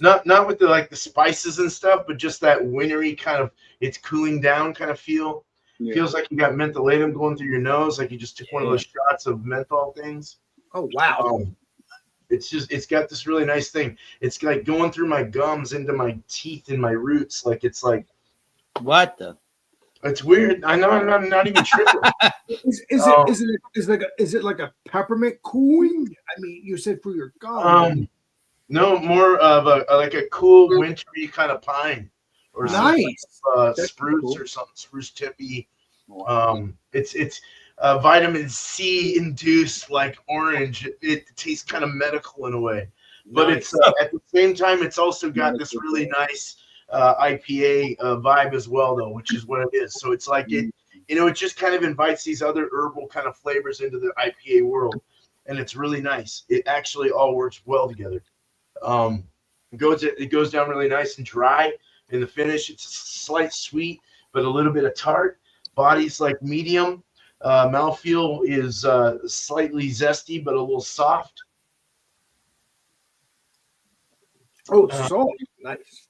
that, not with the spices and stuff, but just that wintry kind of, it's cooling down kind of feel. Yeah. Feels like you got mentholatum going through your nose, like you just took one of those shots of menthol things. Oh wow! It's got this really nice thing. It's like going through my gums into my teeth and my roots. Like it's like what the? It's weird. I know. I'm not even tripping. Is it like a peppermint cooling? I mean, you said for your gums. No, more of a cool wintry kind of pine. Or nice spruce cool. Or something spruce tippy. It's vitamin C induced like orange. It tastes kind of medical in a way, but it's at the same time it's also got this really nice IPA vibe as well, though, which is what it is. So it's like it just kind of invites these other herbal kind of flavors into the IPA world, and it's really nice. It actually all works well together. It goes down really nice and dry. In the finish, it's a slight sweet, but a little bit of tart. Body's like medium. Mouthfeel is slightly zesty, but a little soft. Oh, so nice.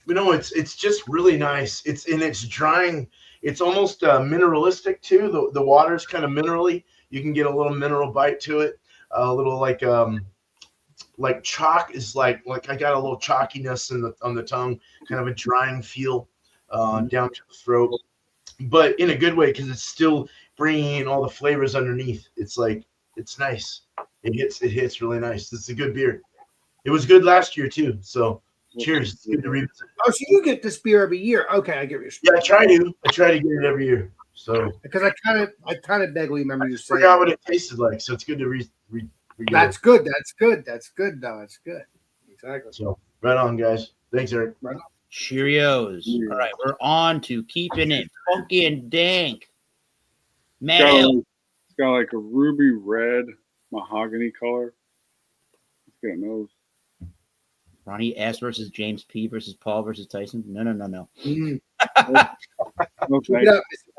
It's just really nice. It's drying. It's almost mineralistic too. The water's kind of minerally. You can get a little mineral bite to it. A little like chalk is like I got a little chalkiness on the tongue, kind of a drying feel down to the throat, but in a good way because it's still bringing in all the flavors underneath. It's nice. It hits really nice. It's a good beer. It was good last year too. So cheers. It's good to revisit. Oh, so you get this beer every year? Okay, I get your. Yeah, I try to get it every year. So because I kind of vaguely remember you saying. Forgot what it tasted like. So it's good to read. That's good. That's good. That's good. No, it's good. Exactly. So right on, guys. Thanks, Eric. Right on. Cheerios. All right, we're on to keeping it funky and dank. It's got like a ruby red mahogany color. It's got a nose. Ronnie S versus James P versus Paul versus Tyson. No. Okay.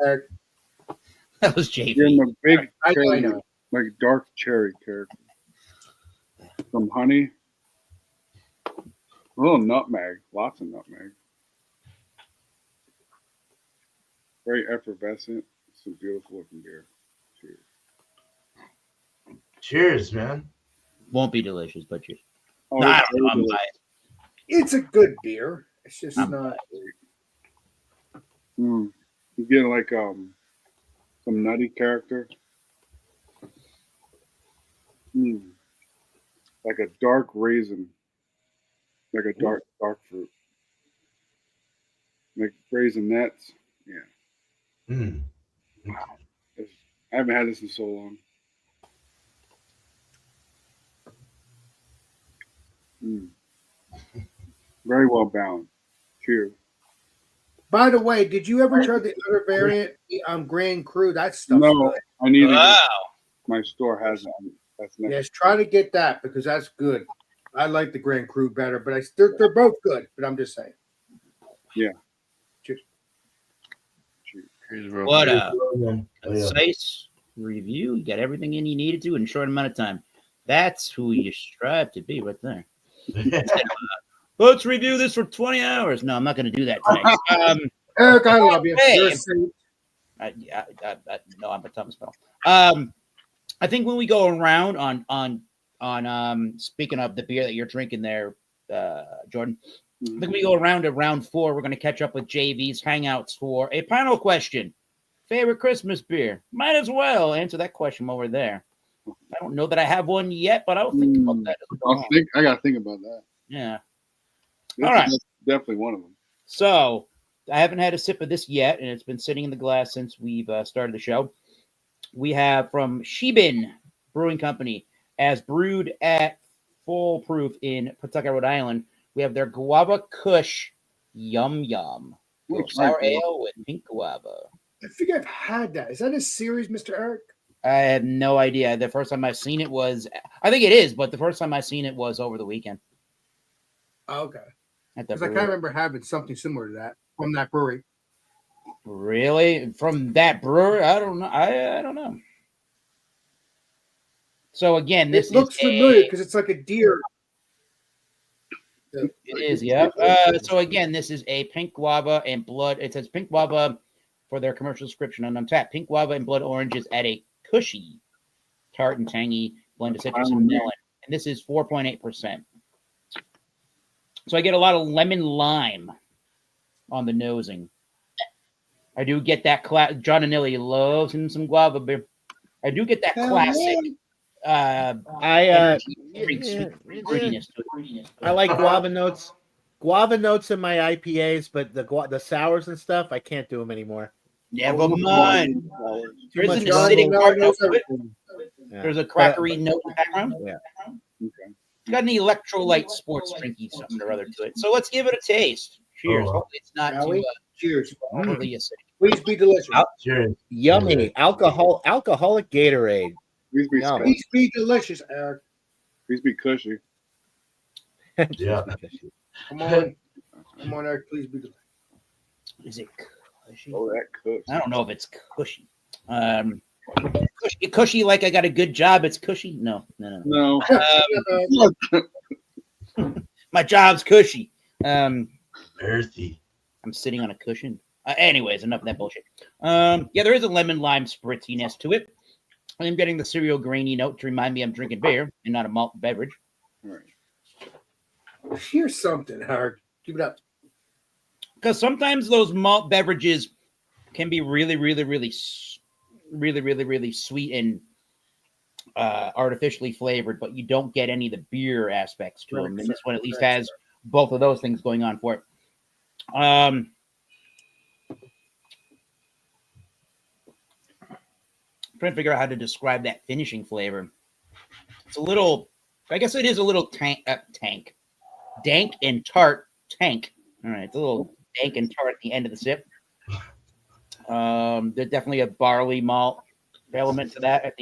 Eric. That was JP. You're in the big I know. Like dark cherry character. Some honey. A little nutmeg. Lots of nutmeg. Very effervescent. It's a beautiful looking beer. Cheers. Cheers, man. Won't be delicious, but cheers. Oh, No, I don't know. I'm biased. It's a good beer. It's just not. You get like some nutty character. Like a dark raisin, like a dark fruit, like raisinets. Yeah. Wow. I haven't had this in so long. Very well balanced. Cheers. By the way, did you ever try the other variant, Grand Cru? That stuff. No, good. I need it. Wow. My store has it. That's next. Yes, try to get that because that's good. I like the Grand Cru better, but they're both good. But I'm just saying. Yeah. Cheers. What a concise review. You got everything in you needed to in a short amount of time. That's who you strive to be right there. Let's review this for 20 hours. No, I'm not going to do that tonight. Eric, I love you. Hey, You're a saint. No, I'm a Thomas Bell. I think when we go around on on speaking of the beer that you're drinking there, Jordan. I Mhm. think we go around to round 4. We're going to catch up with JV's Hangouts for a panel question. Favorite Christmas beer? Might as well answer that question over there. I don't know that I have one yet, but I'll think about that. as we go along. I gotta think about that. Yeah. This All right. is definitely one of them. So I haven't had a sip of this yet, and it's been sitting in the glass since we've started the show. We have from Shebin Brewing Company, as brewed at Full Proof in Pawtucket, Rhode Island. We have their Guava Kush Yum Yum. Ooh, Sour right. ale with pink guava. I think I've had that. Is that a series, Mr. Eric? I have no idea. The first time I've seen it was, I think it is, but the first time I seen it was over the weekend Oh, okay. at the Because I brewery. kind of remember having something similar to that from that brewery. Really? From that brewer? I don't know. I don't know. So again, this It looks is familiar because it's like a deer. It is, yeah. So again, this is a pink guava and blood. It says pink guava for their commercial description on Untapped. Pink guava and blood oranges add a cushy, tart and tangy blend of citrus and melon. And this is 4.8%. So I get a lot of lemon lime on the nosing. I do get that John Anilli loves him some guava beer. I do get that classic I fruitiness to it. I like guava notes. Guava notes in my IPAs, but the sours and stuff, I can't do them anymore. Never mind. There much isn't guava. acidic No, tart no, note to it. Yeah. There's a crackery note in the background. Yeah. Okay. It's got an electrolyte sports drinky something or other to it. So let's give it a taste. Cheers. Oh. Hopefully it's not Shall too we? Cheers. overly acidic. Please be delicious. Cheers. Yummy alcoholic Gatorade. Please be Yum. Please be delicious, Eric. Please be cushy. Yeah. Come on. Come on, Eric. Please be delicious. Is it cushy? Oh, that cooks. I don't know if it's cushy. Cushy like I got a good job. It's cushy. No. No. My job's cushy. Earthy. I'm sitting on a cushion. Anyways, enough of that bullshit. Yeah, there is a lemon lime spritziness to it. I'm getting the cereal grainy note to remind me I'm drinking beer and not a malt beverage. All right. Here's something, Eric. Keep it up. Because sometimes those malt beverages can be really sweet and artificially flavored, but you don't get any of the beer aspects to them. And this one at least has both of those things going on for it. Trying to figure out how to describe that finishing flavor. It's a little, I guess it is a little dank and tart. All right, it's a little dank and tart at the end of the sip. There's definitely a barley malt element to that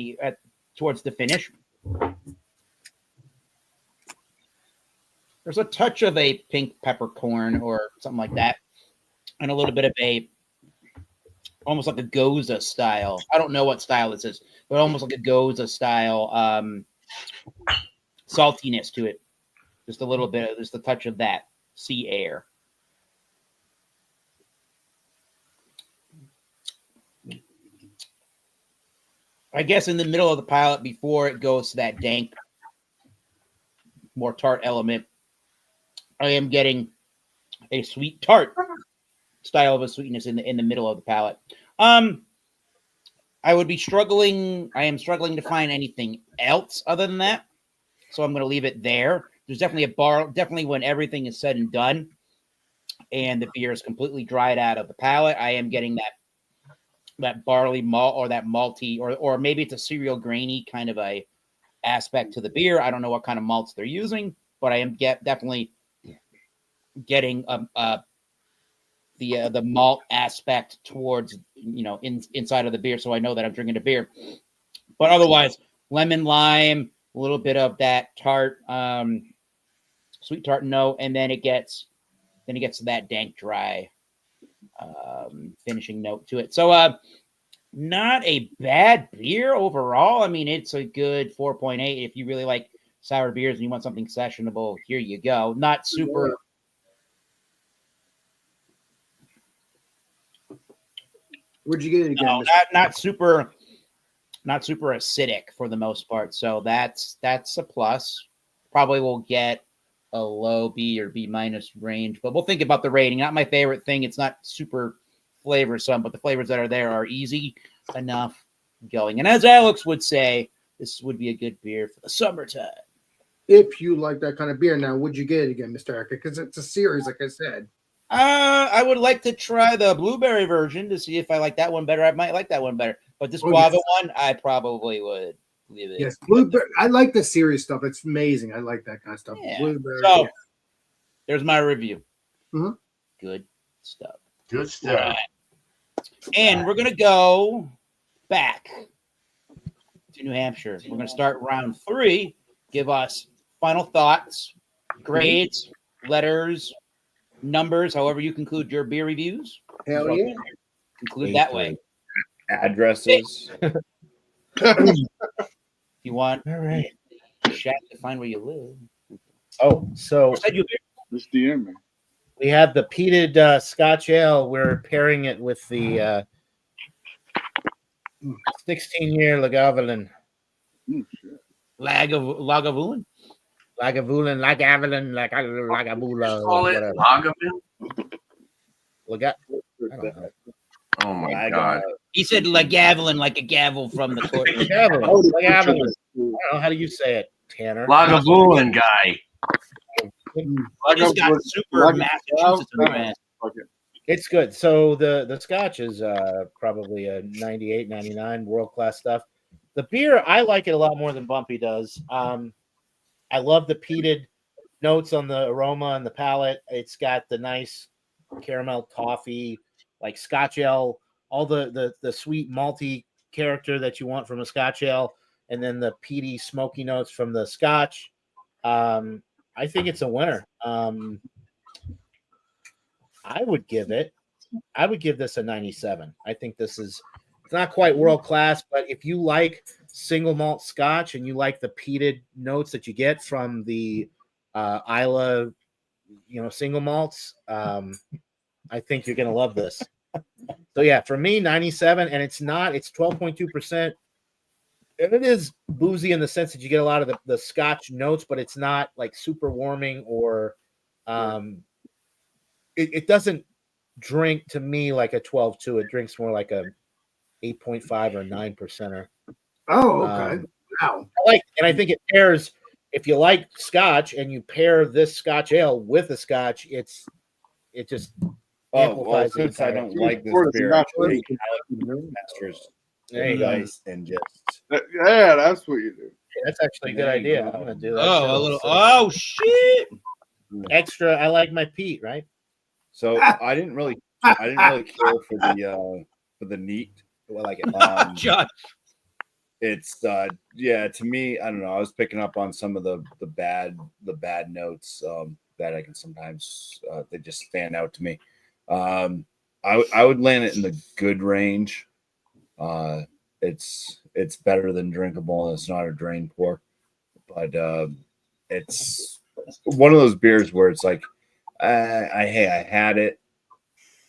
towards the finish. There's a touch of a pink peppercorn or something like that, and a little bit of a almost like a Goza style. I don't know what style this is, but almost like a Goza style saltiness to it. Just a little bit, just a touch of that sea air. I guess in the middle of the palate before it goes to that dank, more tart element, I am getting a sweet tart style of a sweetness in the middle of the palate. I would be struggling. I am struggling to find anything else other than that, so I'm going to leave it there. There's definitely definitely when everything is said and done, and the beer is completely dried out of the palate, I am getting that barley malt or that malty, or maybe it's a cereal grainy kind of a aspect to the beer. I don't know what kind of malts they're using, but I am definitely getting the malt aspect towards inside of the beer, so I know that I'm drinking a beer. But otherwise, lemon lime, a little bit of that tart, sweet tart note, and then it gets to that dank dry finishing note to it. So not a bad beer overall. I mean, it's a good 4.8 if you really like sour beers and you want something sessionable. Here you go. Not super. Where'd you get it again? No, Mr. not super not super acidic for the most part. So that's a plus. Probably will get a low B or B minus range, but we'll think about the rating. Not my favorite thing. It's not super flavorsome, but the flavors that are there are easy enough going. And as Alex would say, this would be a good beer for the summertime. If you like that kind of beer, now would you get it again, Mr. Erica? Because it's a series, like I said. I would like to try the blueberry version to see if I like that one better. I might like that one better, but this guava one, I probably would leave it. Yes, blueberry. I like the serious stuff. It's amazing. I like that kind of stuff. Yeah. Blueberry. So yeah. there's my review. Mhm. Good stuff. Good stuff. All right. And we're gonna go back to New Hampshire. We're gonna start round 3. Give us final thoughts, grades, letters, numbers, however you conclude your beer reviews. Hell yeah. Conclude that way. Addresses. If you want All right. chat to find where you live. Oh, so Said you Just DM me. we have the peated Scotch Ale. We're pairing it with the 16-year Lagavulin. Mm, shit. Lagavulin. Lagavulin, Lagavula, Call it whatever. Lagavulin? Laga- I don't know. Oh my god. He said Lagavulin like a gavel from the court. Lagavulin. Lagavulin. I don't know. How do you say it, Tanner? Lagavulin guy. I just got super Massachusetts in my ass. It's good. So the Scotch is probably a 98, 99, world-class stuff. The beer, I like it a lot more than Bumpy does. I love the peated notes on the aroma and the palate. It's got the nice caramel toffee, like Scotch ale, all the sweet malty character that you want from a Scotch ale, and then the peaty smoky notes from the Scotch. I think it's a winner. I would give this a 97. I think this is, it's not quite world class, but if you like single malt Scotch and you like the peated notes that you get from the Isla, single malts, I think you're gonna love this. So yeah, for me, 97, and it's 12.2%. And it is boozy in the sense that you get a lot of the Scotch notes, but it's not like super warming or it doesn't drink to me like a 12.2. It drinks more like a 8.5 or 9%er. Oh, okay. Wow. I think it pairs, if you like Scotch and you pair this Scotch ale with a Scotch, it just amplifies since I don't like this beer, I take Masters and just Yeah, that's what you do. that's actually a good idea. I'm gonna do that. Oh, a little. Oh shit! Extra. I like my peat, right? so I didn't really care for the neat. I like it. John. It's to me, I don't know. I was picking up on some of the bad notes that I can sometimes they just stand out to me. I would land it in the good range. It's better than drinkable, and it's not a drain pour, but it's one of those beers where it's like, I had it,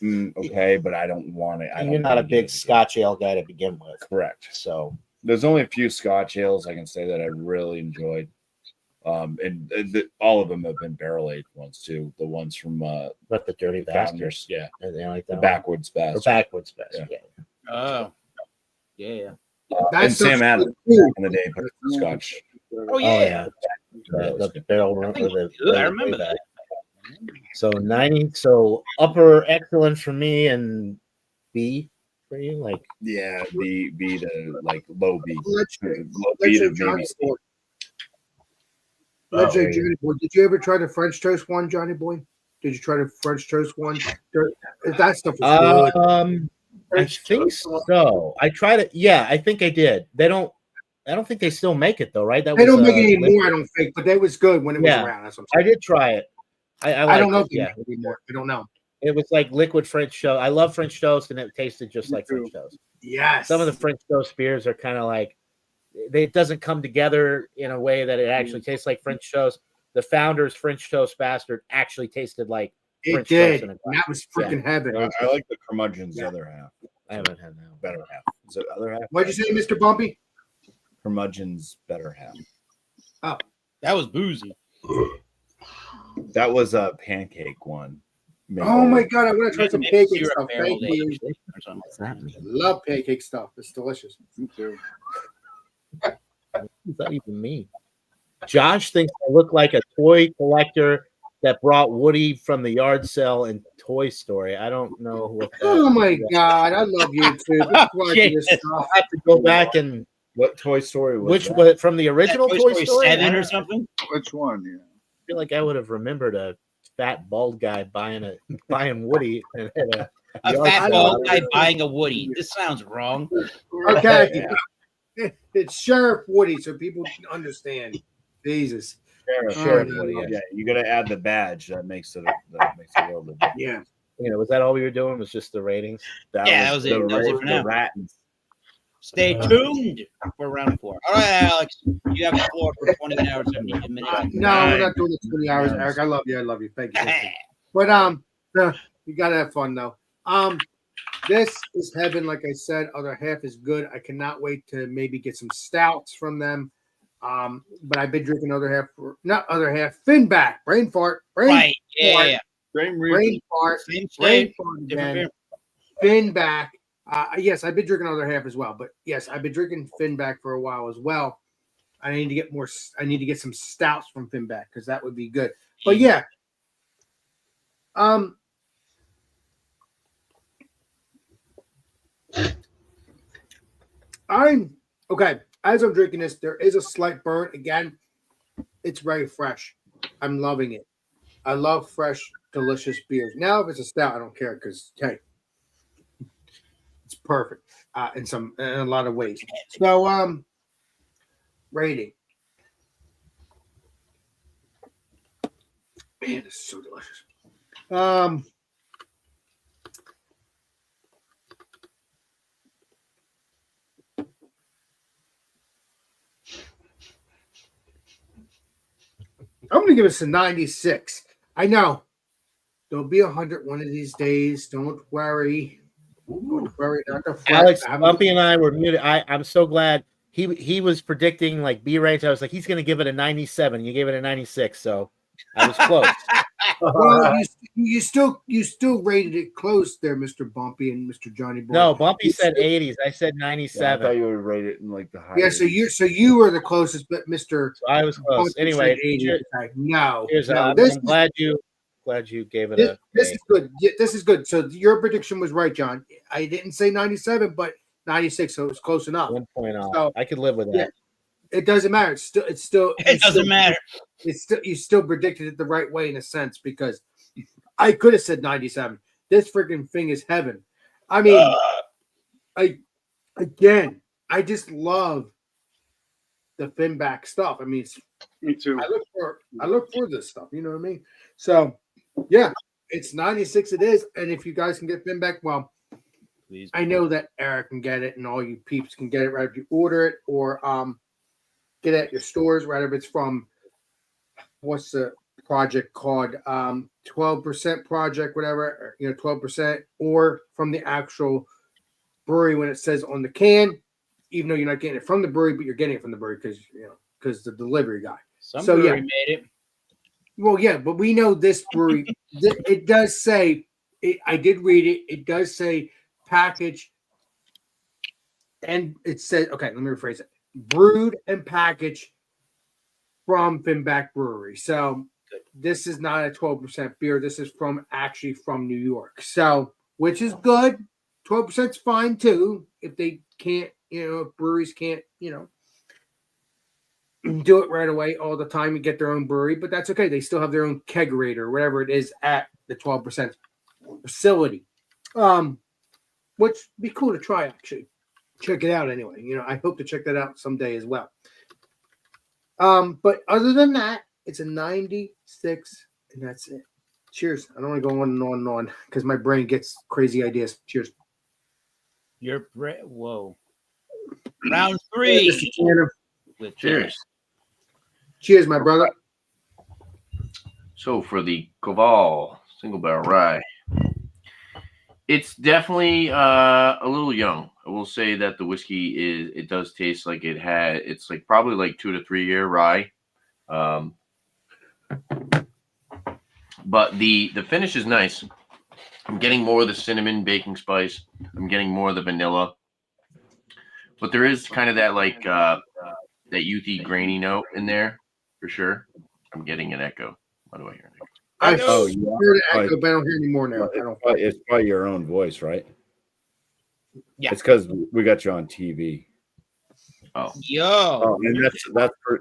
okay, but I don't want it. You're not a big Scotch ale guy to begin with, correct? So there's only a few Scotch ales I can say that I really enjoyed. All of them have been barrel aged ones too. The ones from but the Dirty Bastard, Founders, yeah, they like the that Backwoods Best. or Backwoods Best, Yeah. yeah. Oh, yeah. And Sam Adams in the day put Scotch. Oh yeah. The barrel room. I remember that. So 90. So upper excellent for me and B for you, like Yeah, B to like low B. Let's Low B to maybe C. Let's say, Johnny Boy, did you ever try the French toast one, Johnny Boy? Did you try the French toast one? That stuff was good. I think so. I tried it. Yeah, I think I did. I don't think they still make it though, right? They don't make it anymore, I don't think, but that was good when it was around. That's what I'm I did try it. I don't know if they they make it anymore. I don't know. It was like liquid French toast. I love French toast, and it tasted just like French toast. Yes. Some of the French toast beers are kind of like it doesn't come together in a way that it actually tastes like French toast. The Founders French Toast Bastard actually tasted like French did. toast in a And that was freaking heaven. I like the curmudgeon's other half. I haven't had that. Better half. Is it other half? What'd you say, Mr. Bumpy? Curmudgeon's better half. That was boozy. That was a pancake one. Oh my god, I want to try some Maybe pancake syrup stuff. barrel Thank you. aged or something. What's that mean? Love pancake stuff. It's delicious. Me too. What does that even mean? Josh thinks I look like a toy collector that brought Woody from the yard sale in Toy Story. I don't know what that Oh my god, I love you too. Just watching this Jesus. stuff. I'll have to go back and What Toy Story was which that? was from the original Toy Toy Story Story? 7 I or something. Which one? Yeah. feel like I would have remembered a fat bald guy buying Woody and had a A yard fat sale. bald guy buying a Woody. This sounds wrong. Okay. It's Sheriff Woody, so people can understand. Jesus. Sheriff Oh, Woody. no. Yeah. You got to add the badge. That makes it a world of difference. Yeah. You know, was that all we were doing? Was just the ratings? Yeah, that was it. The, That was it for now. the Rattans. Stay tuned for round 4. All right, Alex, you have the floor for 20 hours, 70 minutes. No, we're not doing this 20 hours, Eric. I love you. I love you. Thank you. Thank you. But you gotta have fun though. This is heaven, like I said. Other half is good. I cannot wait to maybe get some stouts from them. But I've been drinking other half for not other half. Finback, brain fart, Right, yeah. Same brain reason. fart, Same brain state, fart different again. beer. Finback. Yes, I've been drinking other half as well. But yes, I've been drinking Finback for a while as well. I need to get more. I need to get some stouts from Finback because that would be good. But yeah, I'm okay. As I'm drinking this, there is a slight burn. Again, it's very fresh. I'm loving it. I love fresh, delicious beers. Now, if it's a stout, I don't care because hey, it's perfect in a lot of ways. So, rating. Man, this is so delicious. I'm going to give us a 96. I know. There'll be 100 one of these days. Don't worry. Don't worry. Not the fret. Alex, Bumpy and I were muted. I'm so glad he was predicting like B range. I was like, he's going to give it a 97. You gave it a 96, so I was close. Well, you still rated it close there, Mr. Bumpy and Mr. Johnny Boy. No, Bumpy said 80s. I said Yeah, I 97. thought you would rate it in like the high. Yeah, so you were the closest, but Mr. So I was close. Bumpy Anyway, said 80. Okay, no, I'm glad you gave it this is good. Yeah, this is good. So your prediction was right, John. I didn't say 97, but 96, so it was close enough. 1 point off. So, I could live with that. yeah. It doesn't matter. It's still It doesn't matter. you still predicted it the right way in a sense because I could have said 97. This freaking thing is heaven. I mean, I just love the Finback stuff. I mean, Me too. I look for this stuff. You know what I mean? So yeah, it's 96. It is, and if you guys can get Finback, well, Please. I know that Eric can get it, and all you peeps can get it right if you order it or get it at your stores, right? If it's from what's the project called 12% project, whatever, 12%, or from the actual brewery when it says on the can, even though you're not getting it from the brewery, but you're getting it from the brewery because the delivery guy. Some So, brewery yeah. made it. Well, yeah, but we know this brewery. It does say. I did read it. It does say package, and it says. Okay, let me rephrase it: brewed and packaged from Finback Brewery. So this is not a 12% beer. This is from New York. So which is good. 12% is fine too. If they can't, if breweries can't, do it right away all the time and get their own brewery, but that's okay. They still have their own kegerator, whatever it is at the 12% facility. Which would be cool to try actually. Check it out anyway. I hope to check that out someday as well. But other than that, it's a 96, and that's it. Cheers. I don't want to go on and on and on because my brain gets crazy ideas. Cheers. Whoa. Round 3. With Cheers. Cheers, my brother. So for the Koval single barrel rye, it's definitely a little young. I will say that the whiskey does taste like it's like probably like 2 to 3 year rye. But the finish is nice. I'm getting more of the cinnamon baking spice. I'm getting more of the vanilla. But there is kind of that like that youthy grainy note in there for sure. I'm getting an echo. Why do I hear an echo? I Oh, heard it echo, but I don't hear any more now. I don't. It's by your own voice, right? Yeah. It's because we got you on TV. Oh, Yo. And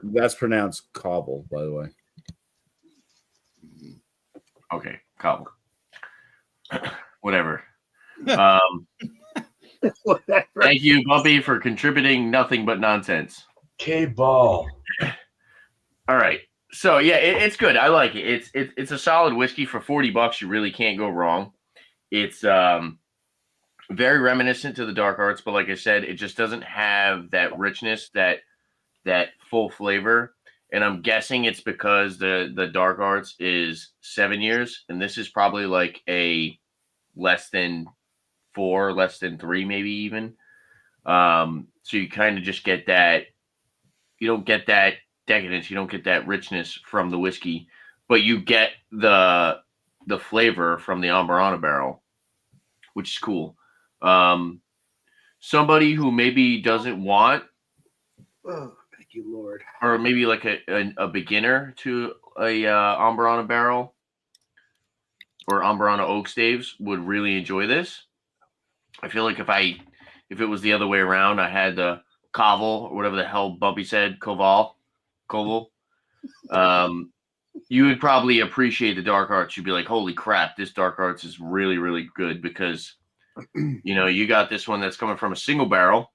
that's pronounced cobble, by the way. okay, cobble. Whatever. Whatever. Thank you, Bumpy, for contributing nothing but nonsense. K-ball. All right. So yeah, it's good. I like it. It's a solid whiskey for $40. You really can't go wrong. It's very reminiscent to the Dark Arts, but like I said, it just doesn't have that richness, that full flavor. And I'm guessing it's because the Dark Arts is 7 years, and this is probably like a less than 4, less than 3, maybe even. So you kind of just get that. You don't get that decadence, you don't get that richness from the whiskey, but you get the flavor from the Amburana barrel, which is cool. Somebody who maybe doesn't want, Oh, thank you, Lord. or maybe like a beginner to a Amburana barrel or Amburana oak staves would really enjoy this. I feel like if it was the other way around, I had the Koval or whatever the hell Bumpy said, Koval, you would probably appreciate the Dark Arts. You'd be like, holy crap, this Dark Arts is really, really good because, you got this one that's coming from a single barrel.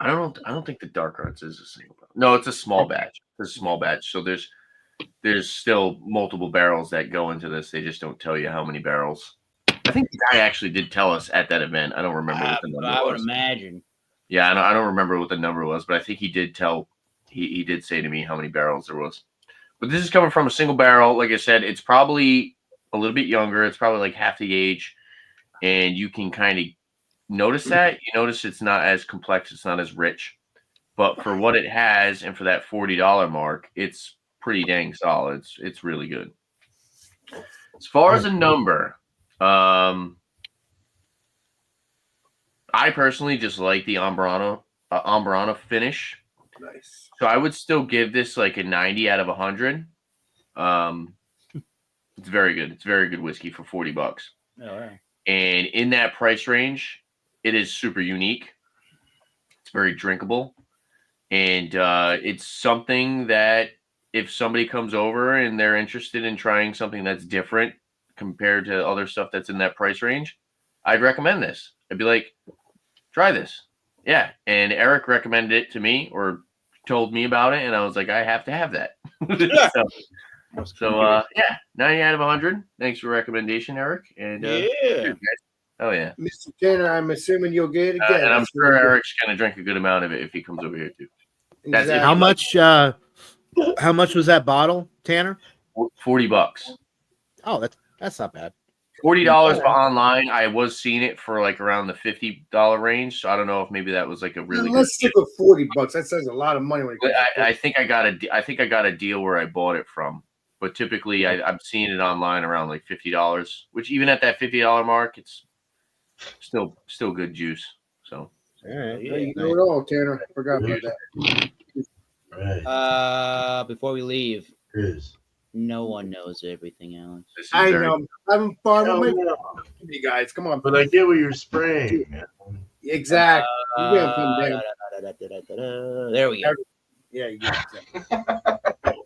I don't think the Dark Arts is a single barrel. No, it's a small batch. It's a small batch. So there's still multiple barrels that go into this. They just don't tell you how many barrels. I think the guy actually did tell us at that event. I don't remember what the number was. I would imagine. Yeah, I don't remember what the number was, but I think he did tell. He did say to me how many barrels there was. But this is coming from a single barrel. Like I said, it's probably a little bit younger. It's probably like half the age, and you can kind of notice that. You notice it's not as complex. It's not as rich, but for what it has and for that $40 mark, it's pretty dang solid. It's really good. As far as a number, I personally just like the Amburana finish. Nice. So I would still give this like a 90 out of 100. It's very good. It's very good whiskey for $40. All right. And in that price range, it is super unique. It's very drinkable. And it's something that if somebody comes over and they're interested in trying something that's different compared to other stuff that's in that price range, I'd recommend this. I'd be like, try this. Yeah. And Eric recommended it to me or told me about it. And I was like, I have to have that. So, yeah, 90 out of 100. Thanks for the recommendation, Eric. And Yeah. cheers, guys. Oh, yeah. Mr. Tanner, I'm assuming you'll get it again. And I'm sure Eric's going to drink a good amount of it if he comes over here, too. That's Exactly. How much was that bottle, Tanner? $40. Oh, that's not bad. $40 online. I was seeing it for like around the $50 range. So I don't know if maybe that was like a really Let's stick with $40. That says a lot of money when it good. comes to I think I got a deal where I bought it from. But typically I'm seeing it online around like $50, which even at that $50 mark, it's still good juice. So All right. You know it all, Tanner. Forgot about that. Right. Before we leave, Chris. no one knows everything, Alex. this is I very- know. I'm having fun No, with no. you guys. Come on. But I get what you're spraying, man. Exactly. You gotta come down. There we go. Yeah, you got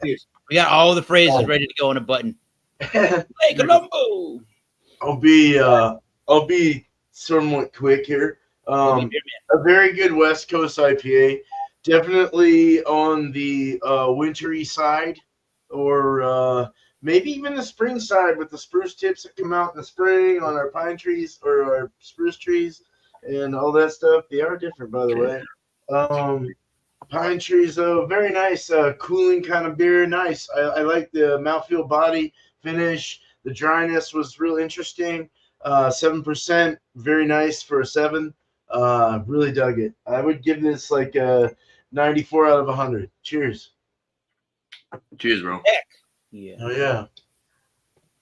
it. We got all the phrases ready to go on a button. Hey, Columbo! I'll be somewhat quick here. A very good West Coast IPA. Definitely on the wintry side, or maybe even the spring side with the spruce tips that come out in the spring on our pine trees or our spruce trees and all that stuff. They are different, by the way. Pine trees, though, very nice, cooling kind of beer. Nice. I like the mouthfeel body finish. The dryness was real interesting. 7%, very nice for a 7. Really dug it. I would give this like a 94 out of 100. Cheers. Cheers, bro. Yeah. Oh yeah.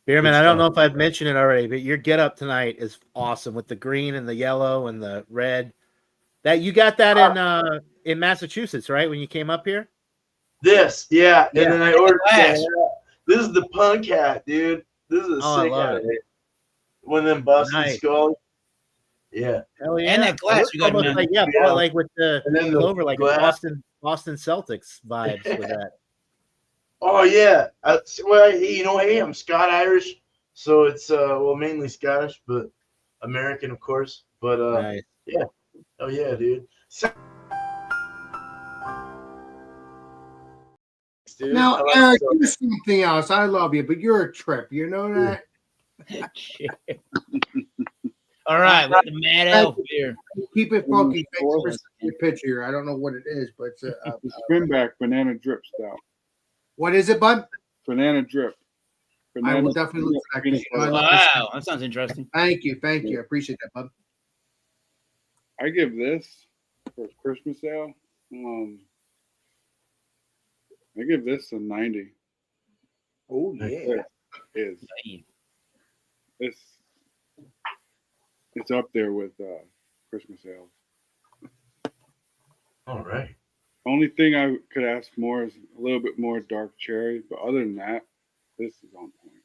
Beerman, Good I don't know stuff. if I've mentioned it already, but your get up tonight is awesome with the green and the yellow and the red. That you got that in Massachusetts, right? When you came up here? This, yeah. Yeah. And then I ordered glass. this is the punk hat, dude. This is a Oh, I sick love hat. it. One of them busted Nice. skulls. Yeah. Hell yeah. And that glass It looks you got, almost man. like Yeah. like with the And then the clover, like glass. Boston Celtics vibes with that. Oh yeah. Well, hey, I'm Scott Irish, so it's well mainly Scottish, but American, of course. But Nice. yeah. Oh yeah, dude. Dude, Now, I like Eric, so- here's something else. I love you, but you're a trip. You know that? All right, with the Mad Elf beer. Keep it funky. Thanks for Fourth. your picture. I don't know what it is, but it's It's a spin back banana drip stout. what is it, bud? Banana drip. I will definitely look for that. peanut butter. Wow, that sounds interesting. Thank you. I appreciate that, bud. I give this for Christmas sale. I give this a 90. Oh It is. It's up there with Christmas sales. All right. Only thing I could ask more is a little bit more dark cherry, but other than that, this is on point.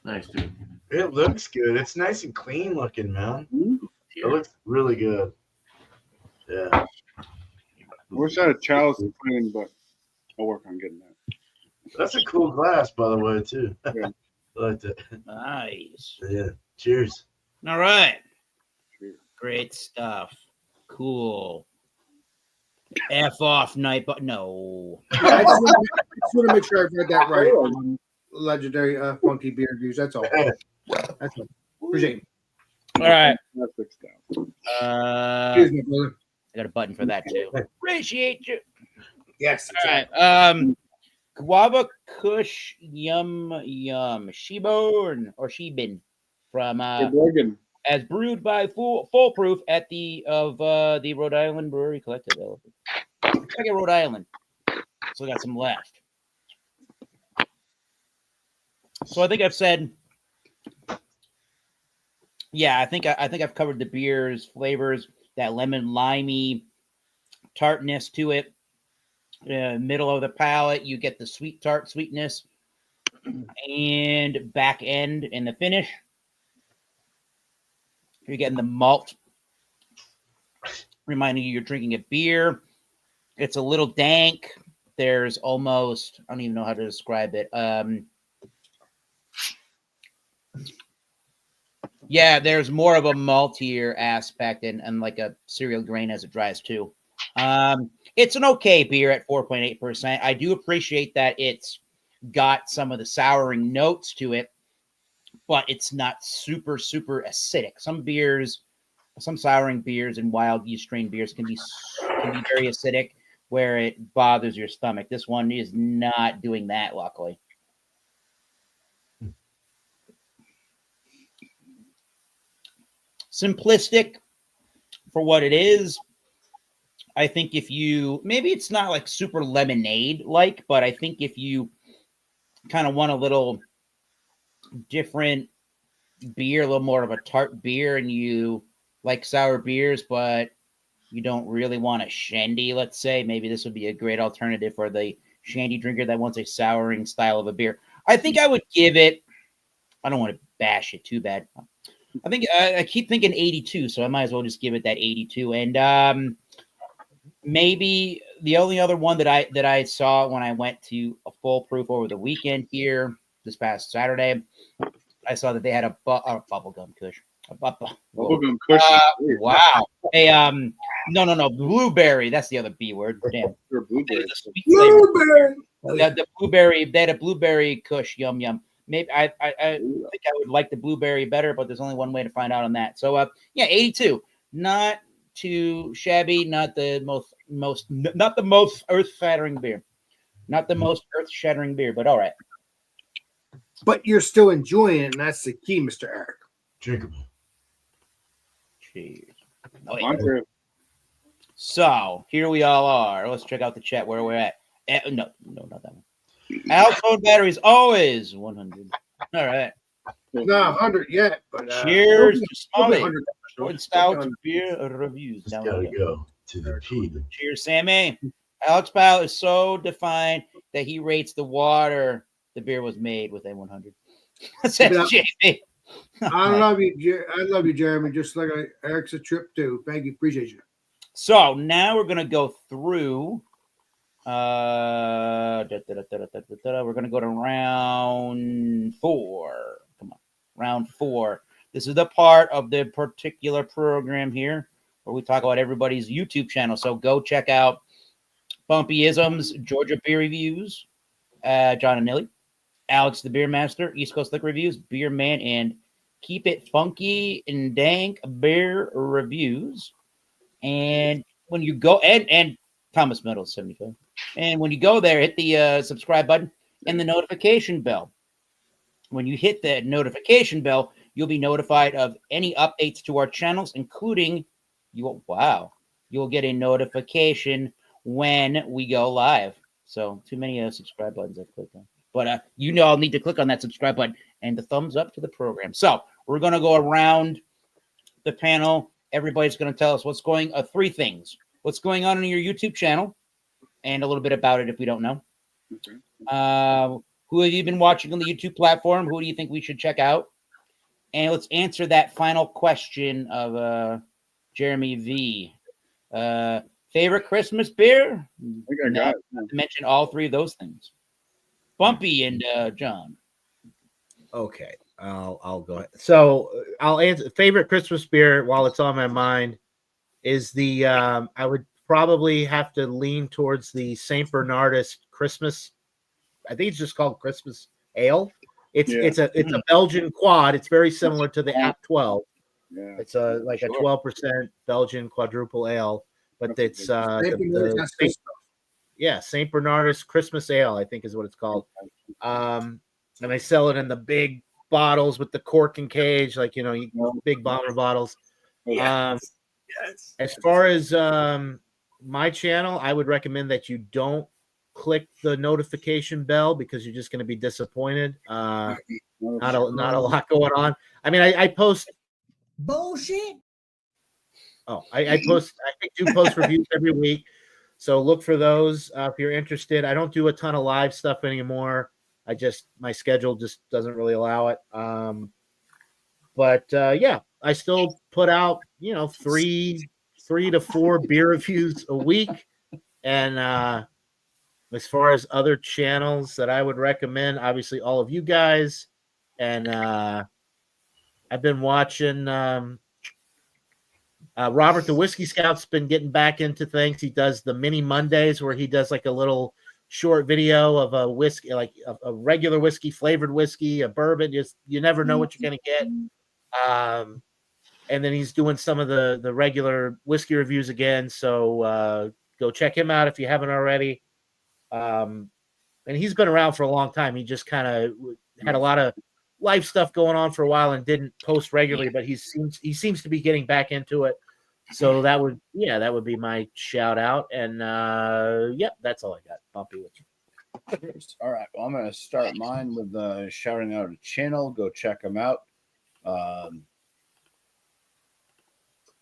Nice, dude. It looks good. It's nice and clean looking, man. It Cheers. looks really good. Yeah. I wish I had chalice and clean, but I'll work on getting that. That's a cool glass, by the way, too. Yeah. I like that. Nice. Yeah. Cheers. All right. Cheers. Great stuff. Cool. F off night, but no. I just want to make sure I've read that right. Legendary funky beer reviews. That's all. That's all. Appreciate it. All right. Plastic stout. Excuse me, brother. I got a button for that too. Appreciate you. Yes. All right. Guava Kush Yum Shebon or Shebin from Good Dragon. as brewed by Foolproof at the Rhode Island Brewery Collective. Check out Rhode Island. Still got some left. So I think I've said, yeah, I think I've covered the beer's flavors. That lemon limey tartness to it. Middle of the palate, you get the sweet tart sweetness, and back end in the finish, you're getting the malt, reminding you you're drinking a beer. It's a little dank. There's almost, I don't even know how to describe it. Yeah, there's more of a maltier aspect and like a cereal grain as it dries too. It's an okay beer at 4.8%. I do appreciate that it's got some of the souring notes to it, but it's not super, super acidic. Some beers, some souring beers and wild yeast strain beers can be very acidic where it bothers your stomach. This one is not doing that, luckily. Simplistic for what it is. I think if you, maybe it's not like super lemonade like, but I think if you kind of want a little different beer, a little more of a tart beer, and you like sour beers, but you don't really want a shandy, let's say, maybe this would be a great alternative for the shandy drinker that wants a souring style of a beer. I think I would give it, I don't want to bash it too bad. I think I keep thinking 82, so I might as well just give it that 82. And maybe the only other one that I saw when I went to a Foolproof over the weekend here this past Saturday, I saw that they had a bubblegum kush. Bubblegum cushion. Wow. Hey, no, blueberry. That's the other B word. Damn. Or blueberry. Blueberry. The blueberry. They had a blueberry kush. Yum yum. Maybe I think I would like the blueberry better, but there's only one way to find out on that. So yeah, 82. Not too shabby. Not the most earth-shattering beer. Not the most earth-shattering beer, but all right. But you're still enjoying it, and that's the key, Mr. Eric. Drinkable. Cheers. Oh, yeah. Mine too. So here we all are. Let's check out the chat where we're at. No, not that one. Alex phone battery is always 100. All right. Not 100 yet, but Cheers to it'll be Smalley. 100. Short and stout beer reviews. Just Down gotta below. go to the P. Cheers, Sammy. Alex Powell is so defined that he rates the water the beer was made with a 100. Says JP. I love you, Jeremy. Just like Eric's a trip too. Thank you, appreciate you. So now we're gonna go through. We're gonna go to round 4. Come on, round 4. This is the part of the particular program here where we talk about everybody's YouTube channel. So go check out Bumpy Isms, Georgia Beer Reviews, John and Nilly, Alex the Beer Master, East Coast Liquor Reviews, Beer Man, and Keep It Funky and Dank Beer Reviews. And when you go, and Thomas Meadows 75. And when you go there, hit the subscribe button and the notification bell. When you hit the notification bell, you'll be notified of any updates to our channels, including you'll get a notification when we go live. So too many subscribe buttons I've clicked on. But I'll need to click on that subscribe button and the thumbs up to the program. So we're going to go around the panel. Everybody's going to tell us what's going on. 3 things. What's going on your YouTube channel and a little bit about it if we don't know. Who have you been watching on the YouTube platform? Who do you think we should check out? And let's answer that final question of Jeremy V. Favorite Christmas beer? I think I got it. Mention all 3 of those things. Bumpy and John. Okay, I'll go ahead. So I'll answer. Favorite Christmas beer, while it's on my mind, is the I would probably have to lean towards the Saint Bernardus Christmas. I think it's just called Christmas Ale. It's a Belgian quad. It's very similar to the App 12. Yeah. It's a 12% Belgian quadruple ale, but it's Saint Bernardus Christmas Ale, I think is what it's called. And they sell it in the big bottles with the cork and cage, big bomber bottles. Yes. As far as my channel, I would recommend that you don't click the notification bell because you're just going to be disappointed. Not a lot going on. I mean, I post bullshit. I do post reviews every week, so look for those if you're interested. I don't do a ton of live stuff anymore. My schedule just doesn't really allow it. But I still put out 3 to 4 beer reviews a week. And as far as other channels that I would recommend, obviously all of you guys. And I've been watching Robert the Whiskey Scout's been getting back into things. He does the mini Mondays where he does like a little short video of a whiskey, like a regular whiskey, flavored whiskey, a bourbon. You never know what you're going to get. And then he's doing some of the regular whiskey reviews again. So go check him out if you haven't already. And he's been around for a long time. He just kind of had a lot of life stuff going on for a while and didn't post regularly, but he seems to be getting back into it. So that would be my shout out. And that's all I got. Bumpy with you. All right. Well, I'm going to start mine with shouting out a channel. Go check them out.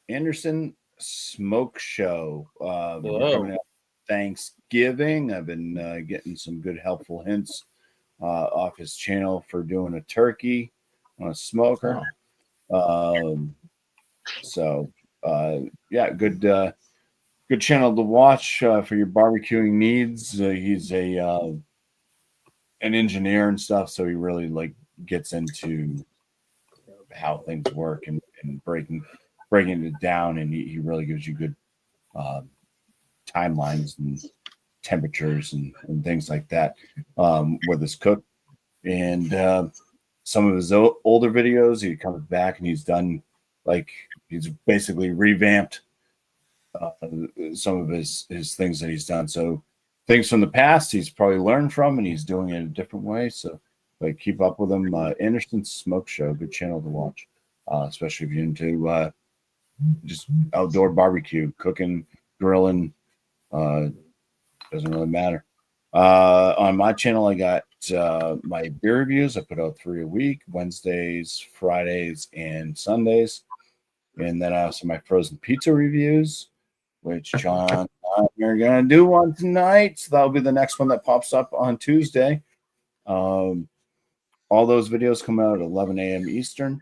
Anderson Smoke Show. Coming up Thanksgiving. I've been getting some good helpful hints off his channel for doing a turkey on a smoker. Good channel to watch for your barbecuing needs. He's an engineer and stuff, so he really gets into how things work and breaking it down, and he really gives you good timelines and temperatures and things like that with his cook. And some of his older videos, he comes back and he's done he's basically revamped some of his things that he's done. So things from the past he's probably learned from, and he's doing it a different way. So keep up with him. Anderson Smoke Show, good channel to watch, especially if you're into just outdoor barbecue, cooking, grilling. Doesn't really matter. On my channel, I got my beer reviews. I put out 3 a week, Wednesdays, Fridays, and Sundays. And then I also my frozen pizza reviews, which John and I are going to do one tonight. So that'll be the next one that pops up on Tuesday. All those videos come out at 11 a.m. Eastern.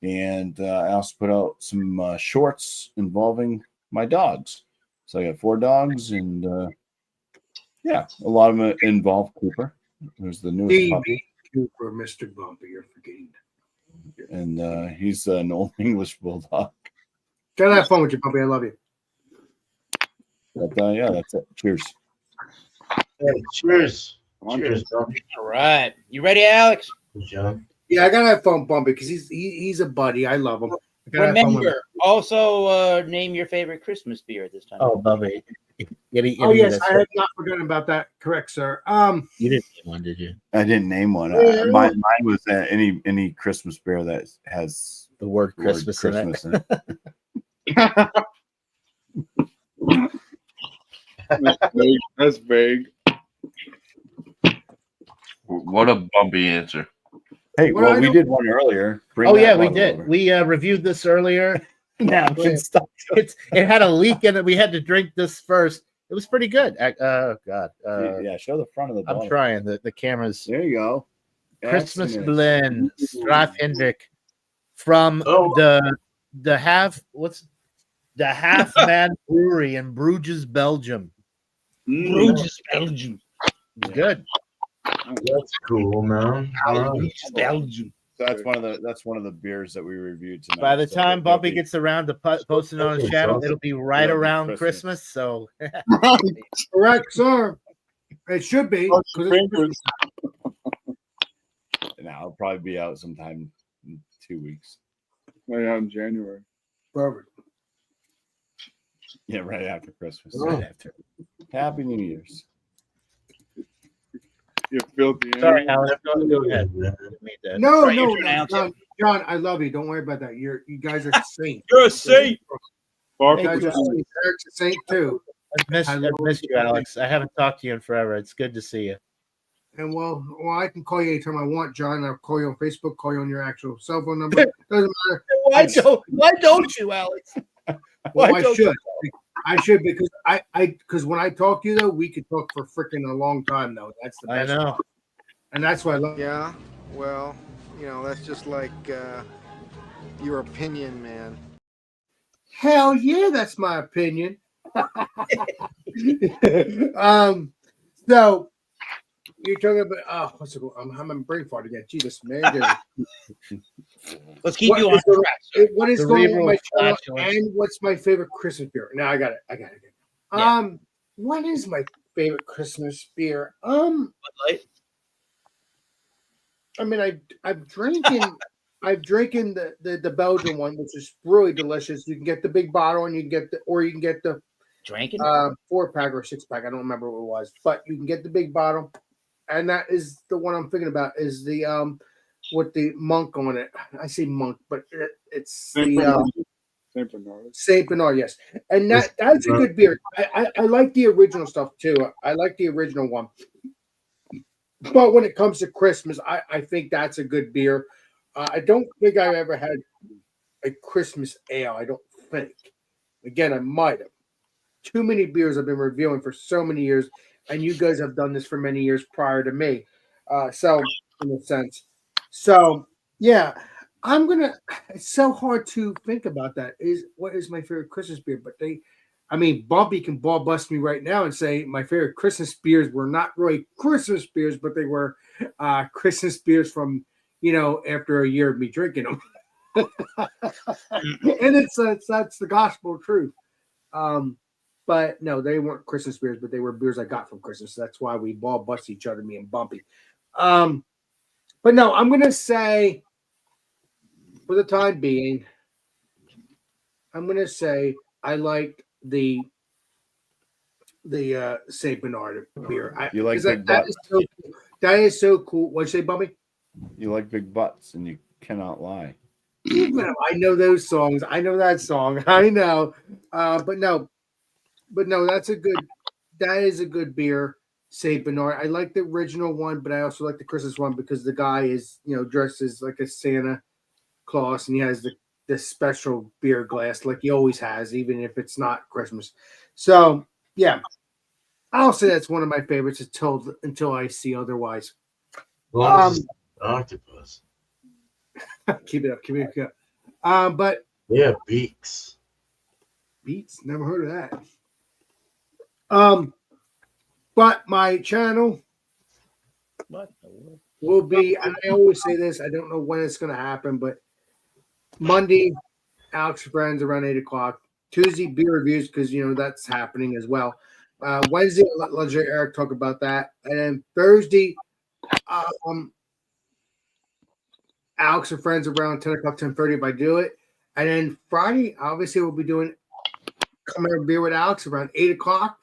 And I also put out some shorts involving my dogs. So I got 4 dogs, and yeah, a lot of them involve Cooper, who's the newest puppy. Cooper, Mr. Bumpy, you're forgetting. And he's an old English bulldog. Gotta have fun with you, Bumpy. I love you. But yeah, that's it. Cheers. Hey, cheers. On Cheers, bro. All right. You ready, Alex? Good job. Yeah, I gotta have fun, Bumpy, because he's a buddy. I love him. I gotta have fun with him. Remember, also name your favorite Christmas beer at this time. Oh, Bubby. Oh yes, I have not forgotten about that. Correct, sir. You didn't name one, did you? I didn't name one. Yeah. Mine was any Christmas beer that has The word the word Christmas, Christmas in it. That's vague. What a bumpy answer. Hey, Well, well, I we don't- did one earlier. Bring Oh that yeah, we one did. over. We reviewed this earlier. Yeah, we can stop. It had a leak in it. We had to drink this first. It was pretty good. Oh God. Yeah, show the front of the bottle. I'm trying. The cameras. There you go. Christmas Excellent. blend, Straf Hendrick from Oh. the half man brewery in Bruges, Belgium. Bruges, Belgium. It's good. That's cool, man. Bruges, Belgium. So that's one of the beers that we reviewed tonight. By the So time that'll Bumpy be- gets around to posting on his That's channel, awesome. it'll be right That'll be around Christmas. Christmas. So Correct, sir. It should be. 'cause it's Christmas. now it'll probably be out sometime in 2 weeks. Yeah, in January. Perfect. Yeah, right after Christmas. Oh. Right after. Happy New Year's. You filthy sorry, animal. Alan. Go ahead. Yeah. Didn't mean to- No, Right, no, you're trying to no, John, I love you. Don't worry about that. You guys are saints. You're a saint. You Bark guys are with you. saints. Eric's a saint too. I've missed you, Alex. I haven't talked to you in forever. It's good to see you. And well, I can call you anytime I want, John. I'll call you on Facebook, call you on your actual cell phone number. Doesn't matter. Why don't you, Alex? Well, I should. I should because when I talk to you though, we could talk for freaking a long time though. That's the I best. know. part. And that's why I love. Yeah, well, that's just like your opinion, man. Hell yeah, that's my opinion. So you're talking about what's it called? I'm having brain fart again. Jesus, man. Let's keep What you on is the- track. What is going on Cerebral with my channel flatulence. and what's my favorite Christmas beer? Now I got it. Yeah. What is my favorite Christmas beer? Bud Light? I mean, I've drinking the Belgian one, which is really delicious. You can get the big bottle, and you can get the Drinking? 4-pack or 6-pack. I don't remember what it was, but you can get the big bottle, and that is the one I'm thinking about. Is the with the monk on it? I say monk, but it's Saint the Bernard. Saint Bernard. Saint Bernard. Yes, and that's a good beer. I like the original stuff too. I like the original one. But when it comes to Christmas, I think that's a good beer. I don't think I've ever had a Christmas ale. I don't think. Again, I might have. Too many beers I've been reviewing for so many years, and you guys have done this for many years prior to me. So, in a sense. So, yeah, I'm going to. It's so hard to think about that. What is my favorite Christmas beer? But Bumpy can ball bust me right now and say my favorite Christmas beers were not really Christmas beers, but they were Christmas beers from, after a year of me drinking them. And that's the gospel truth. But no, they weren't Christmas beers, but they were beers I got from Christmas. That's why we ball bust each other, me and Bumpy. But no, I'm going to say, for the time being, I'm going to say I like the Saint Bernard beer. You like 'cause big that butts. that is so cool. What'd you say, Bubby? You like big butts, and you cannot lie. Keep it up. I know those songs. I know that song. I know. But no, that is a good beer. Saint Bernard. I like the original one, but I also like the Christmas one because the guy is, dressed as like a Santa Claus, and he has the special beer glass like he always has, even if it's not Christmas. So yeah, I'll say that's one of my favorites until I see otherwise. As long as it's an octopus. Keep it up. But Yeah, beaks. Beats, never heard of that. But my channel will be, and I always say this, I don't know when it's going to happen, but Monday, Alex Friends around 8 o'clock. Tuesday, beer reviews, because, that's happening as well. Wednesday, I'll let Eric talk about that. And then Thursday, Alex and Friends around 10 o'clock, 10:30 if I do it. And then Friday, obviously, we'll be doing Come Here Beer with Alex around 8 o'clock.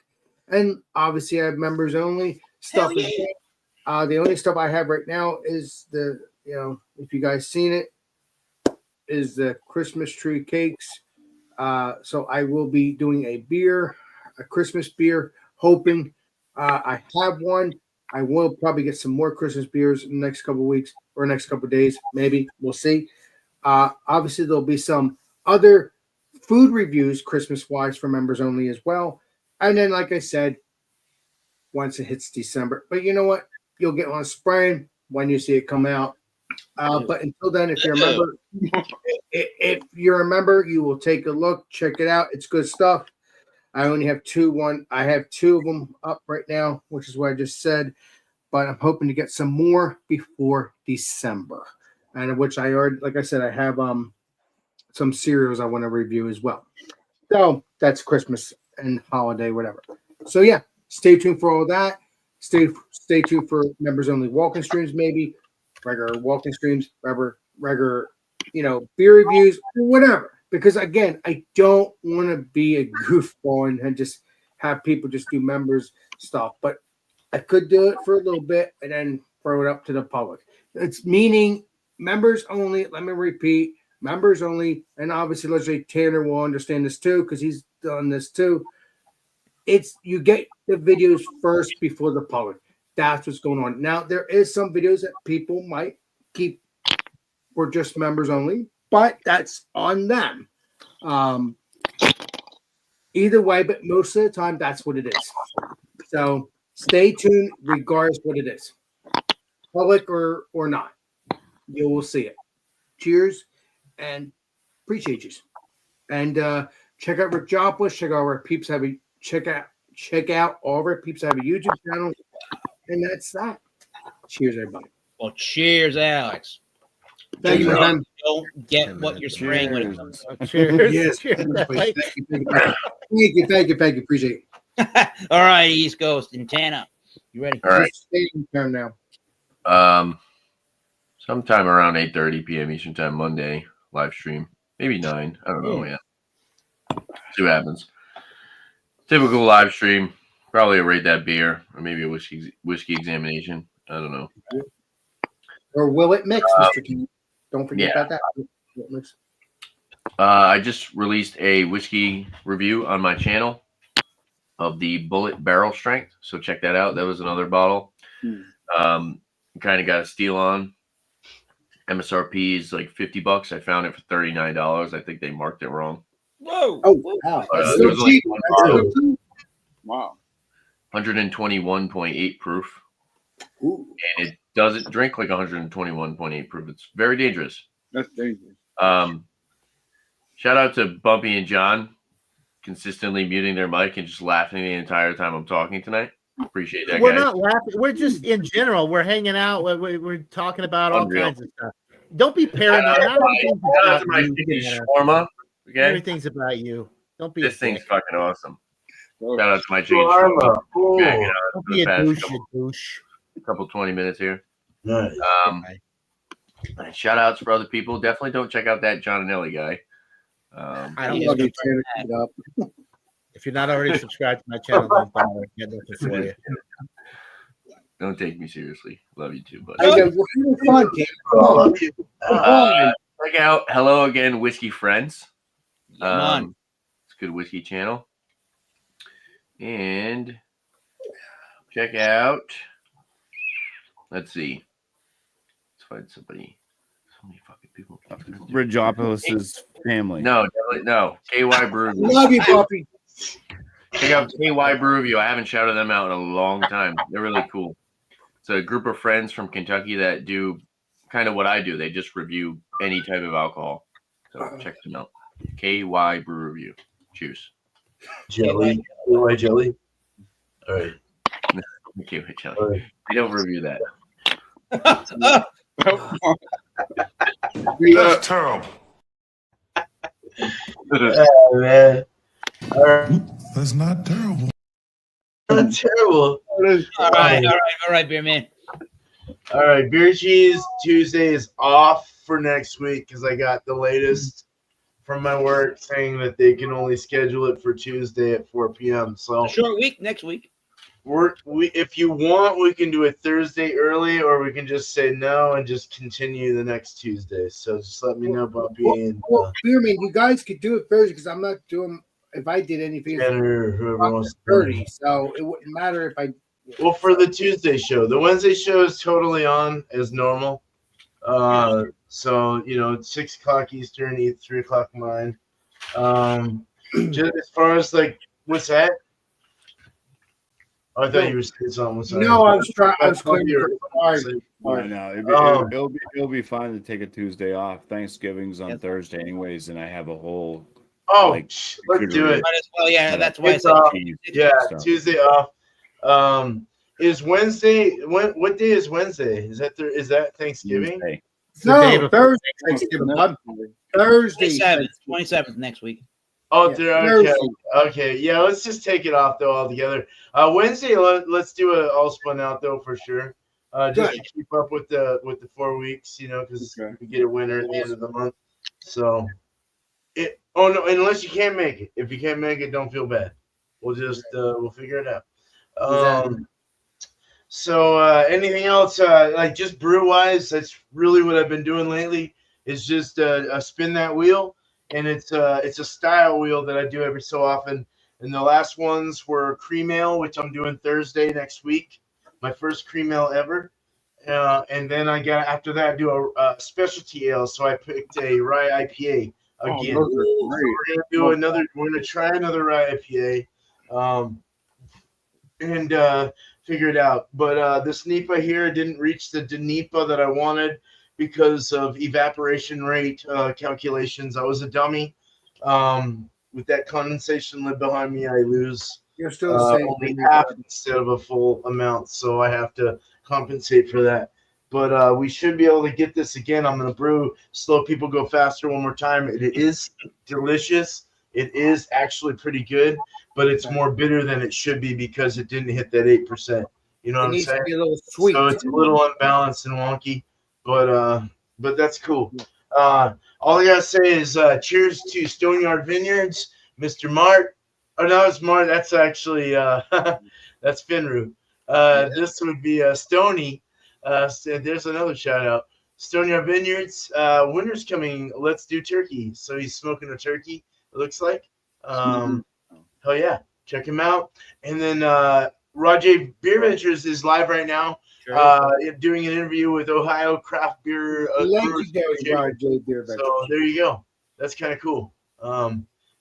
And obviously, I have members only stuff. Yeah. The only stuff I have right now is if you guys seen it, is the Christmas tree cakes. So I will be doing a Christmas beer, hoping I have one. I will probably get some more Christmas beers in the next couple of weeks or next couple of days. Maybe we'll see. Obviously, there'll be some other food reviews Christmas wise for members only as well. And then, like I said, once it hits December, but you know what? You'll get on spring when you see it come out. But until then, if you're a member, you will take a look, check it out. It's good stuff. I only have I have two of them up right now, which is what I just said. But I'm hoping to get some more before December, and which I already, like I said, I have some cereals I want to review as well. So that's Christmas and holiday, whatever. So yeah, stay tuned for all that. Stay tuned for members only walking streams, maybe regular walking streams, regular beer reviews, whatever. Because again, I don't want to be a goofball and just have people just do members stuff, but I could do it for a little bit and then throw it up to the public. It's meaning members only. Let me repeat, members only. And obviously, let's say Tanner will understand this too, because he's done this too. It's you get the videos first before the public. That's what's going on. Now, there is some videos that people might keep for just members only, but that's on them. Either way, but most of the time, that's what it is. So stay tuned regardless what it is, public or not. You will see it. Cheers and appreciate you. And check out Rick Joplin. Check out our peeps have a check out all of our peeps have a YouTube channel. And that's that. Cheers, everybody. Well, cheers, Alex. Thank you, man. Don't get what you're spraying when it comes. Cheers. Yes. Cheers. Thank you. Appreciate it. All right, East Coast and Tana. You ready? All right. Turn now. Sometime around 8:30 p.m. Eastern Time Monday, live stream. Maybe 9. I don't know yet. See what happens. Typical live stream. Probably a rate that beer or maybe a whiskey examination. I don't know. Or will it mix, Mr. King? Don't forget about that. Will it mix? I just released a whiskey review on my channel of the Bullet Barrel Strength. So check that out. That was another bottle. Kind of got a steal on. MSRP is like $50. I found it for $39. I think they marked it wrong. Whoa! Oh, wow! That's There's so only cheap. one That's so bottle. cheap. Wow. 121.8 proof. Ooh. And it doesn't drink like 121.8 proof. It's very dangerous. That's dangerous. Shout out to Bumpy and John, consistently muting their mic and just laughing the entire time I'm talking tonight. Appreciate that, We're guys. not laughing. We're just in general. We're hanging out. We're talking about all Unreal. kinds of stuff. Don't be paranoid. Shout out to my chicken shawarma. Okay, Everything's about you. Don't be. this thing's fucking awesome. Oh, Shout out to my chicken Shawarma. shawarma. Cool. Hanging out Don't for be the a past douche. couple, You douche. couple 20 minutes here. Nice. Shout outs for other people. Definitely don't check out that John and Ellie guy. I don't Yeah. love you. Tanner, keep it up. If you're not already subscribed to my channel, don't bother. Get nothing for you. Don't take me seriously. Love you too, buddy. I know, we're having fun, Tanner. Come on. Come on. Check out Hello Again Whiskey Friends. Come on. It's a good whiskey channel. And check out, let's see. Let's find somebody. So many fucking people. Bridgeopolis's family. No, definitely no. KY Brew Review. Love you, puppy. Check out KY Brew Review. I haven't shouted them out in a long time. They're really cool. It's a group of friends from Kentucky that do kind of what I do. They just review any type of alcohol. So check them out. KY Brew Review. Cheers. Jelly. KY jelly. All right. KY Jelly. They don't review that. That's terrible. Oh, man. All right. That's not terrible. Not terrible. All right, beer man. All right, Beer Cheese Tuesday is off for next week because I got the latest from my work saying that they can only schedule it for Tuesday at 4 p.m. So Short week next week. if you want, we can do it Thursday early, or we can just say no and just continue the next Tuesday. So just let me know, Bumpy. And Beerman, you guys could do it Thursday because I'm not doing. If I did anything, or whoever wants to 30, so it wouldn't matter if I. Well, for the Tuesday show, the Wednesday show is totally on as normal. So it's 6 o'clock Eastern, 3 o'clock mine. Just as far as like, what's that? Oh, I thought you were saying something. Sorry. No, I was trying. I was clearing I know it'll be fine to take a Tuesday off. Thanksgiving's on Thursday, anyways, and I have a whole. Let's do it. Might as well, yeah. That's why I It's said off. Tuesday. Tuesday off. Is Wednesday? What day is Wednesday? Is that Thanksgiving? Tuesday. No, Thursday. Thanksgiving. Thursday. 27th next week. Oh, Yeah, okay. Yeah, let's just take it off though altogether. Wednesday, let's do it all spun out though for sure. Just to keep up with the 4 weeks, because we get a winner at the end of the month. So unless you can't make it. If you can't make it, don't feel bad. We'll just we'll figure it out. So anything else like just brew wise? That's really what I've been doing lately. Is just spin that wheel. And it's a style wheel that I do every so often. And the last ones were cream ale, which I'm doing Thursday next week. My first cream ale ever. And then after that, I do a specialty ale. So I picked a rye IPA again. So we're gonna try another rye IPA, and figure it out. But this NEPA here didn't reach the NEPA that I wanted because of evaporation rate calculations. I was a dummy. With that condensation lid behind me, I lose You're still saying only half instead of a full amount, so I have to compensate for that. But we should be able to get this again. I'm going to brew Slow People Go Faster one more time. It is delicious. It is actually pretty good, but it's more bitter than it should be because it didn't hit that 8%. You know what I'm saying? To be a little sweet. So it's a little unbalanced and wonky, but that's cool. All I gotta say is cheers to Stoneyard Vineyards, Mr. Mart. Oh no, it's Mart. That's actually that's Finru. This would be Stony. So there's another shout out. Stoneyard Vineyards. Winter's coming. Let's do turkey. So he's smoking a turkey. It looks like. Hell yeah, check him out. And then Rajay Beer Ventures is live right now. Doing an interview with Ohio Craft Beer. So there you go. That's kind of cool.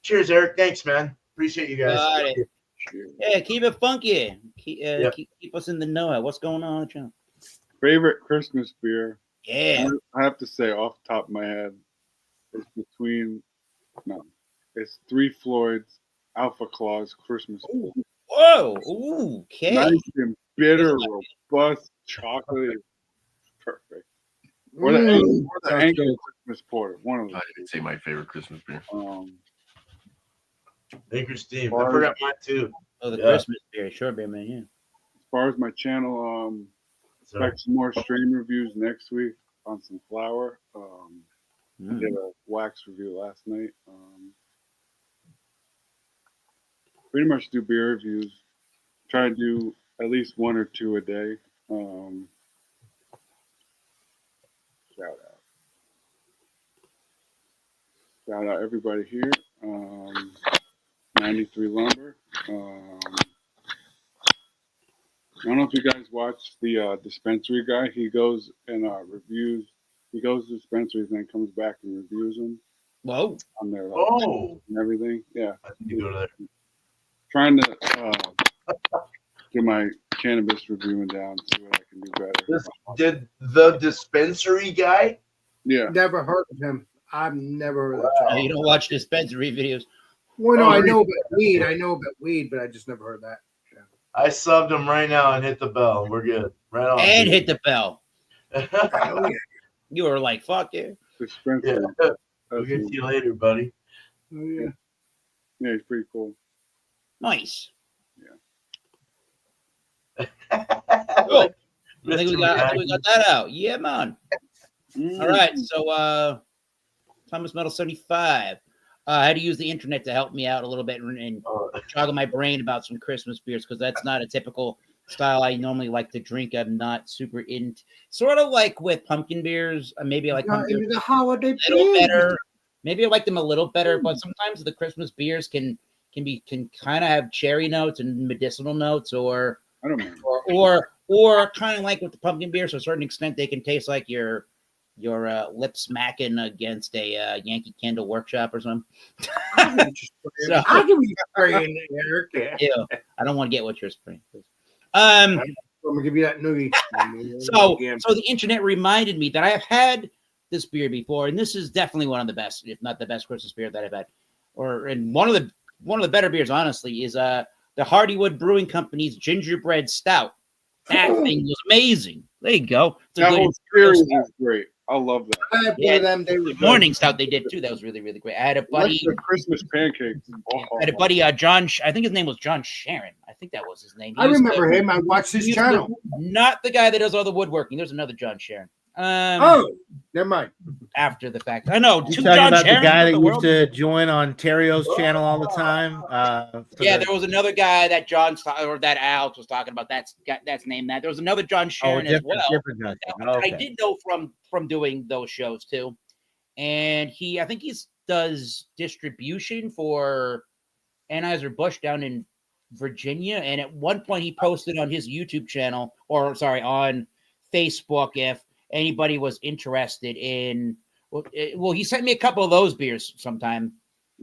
Cheers, Eric. Thanks, man. Appreciate you guys. Yeah, keep it funky. Keep us in the know. What's going on the channel? Favorite Christmas beer? Yeah. I have to say off the top of my head, it's Three Floyd's Alpha Claus Christmas. Ooh. Whoa. Ooh, okay. Nice and bitter, robust chocolate. Perfect. Or the Anchor Christmas Porter. One of them. I didn't say my favorite Christmas beer. Anchor Steam. I forgot mine too. Oh, the Christmas beer. Sure, beer man. Yeah. As far as my channel, expect some more strain reviews next week on some flour. I did a wax review last night. Pretty much do beer reviews. Try to do at least 1 or 2 a day. Shout out. Shout out everybody here. 93 Lumber. I don't know if you guys watch the dispensary guy. He goes and reviews. He goes to dispensaries and then comes back and reviews them. Whoa. On their Oh. and everything. Yeah. I need to go to there. Trying to get my cannabis reviewing down, see what I can do better. Did the dispensary guy? Yeah. Never heard of him. I've never heard of that. You don't watch dispensary videos. Well, no, I know about weed. I know about weed, but I just never heard that. Yeah. I subbed him right now and hit the bell. We're good. Right on. And hit the bell. Hell yeah. You were like, fuck yeah. Dispensary. Yeah. We'll get to you later, buddy. Oh, yeah. Yeah, he's pretty cool. Nice. Yeah. Cool. I think we got that out. Yeah, man. All right. So Thomas Metal 75. I had to use the internet to help me out a little bit and joggle my brain about some Christmas beers because that's not a typical style I normally like to drink. I'm not super into, sort of like with pumpkin beers. Maybe I like pumpkin beers the holiday a little better. Maybe I like them a little better, but sometimes the Christmas beers can kind of have cherry notes and medicinal notes, or I don't know. or kind of like with the pumpkin beers. To a certain extent, they can taste like your lip smacking against a Yankee Candle Workshop or something. So, I can be spraying Eric. yeah, I don't want to get what you're spraying. I'm gonna give you that noogie. So the internet reminded me that I have had this beer before, and this is definitely one of the best, if not the best Christmas beer that I've had. And one of the better beers, honestly, is the Hardywood Brewing Company's Gingerbread Stout. That thing was amazing. There you go. It's a That good whole series is great. I love that. I had Yeah, one of them. They were the morning stout they did too. That was really, really great. I had a buddy. The Christmas pancakes. I had a buddy, John. I think his name was John Sharon. I think that was his name. I remember him. I watched his channel. Not the guy that does all the woodworking. There's another John Sharon. Oh, never mind. After the fact, I know. You Two talking John about the Sharons guy in that the used world? to join on Terio's channel all the time? Yeah, there was another guy that that Alex was talking about. That's named that. There was another John Sharon as well. Different John Sharon. I Okay. did know from doing those shows too, and I think he does distribution for Anheuser-Busch down in Virginia. And at one point, he posted on his YouTube channel, on Facebook, if anybody was interested in. Well, he sent me a couple of those beers sometime.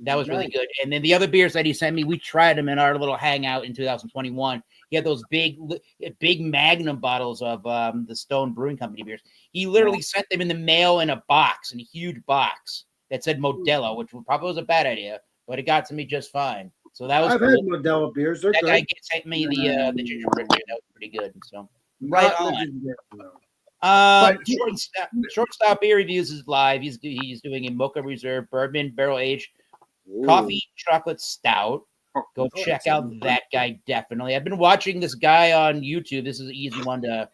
That was really good. And then the other beers that he sent me, we tried them in our little hangout in 2021. He had those big Magnum bottles of the Stone Brewing Company beers. He literally sent them in the mail in a huge box that said Modelo, which probably was a bad idea, but it got to me just fine. So that was I've cool. had Modelo beers. They're That good. guy sent me the gingerbread beer. That was pretty good. So right on. Short Stout Beer Reviews is live. He's doing a Mocha Reserve Bourbon Barrel Aged Coffee Chocolate Stout. Go check out that guy, definitely. I've been watching this guy on YouTube. This is an easy one to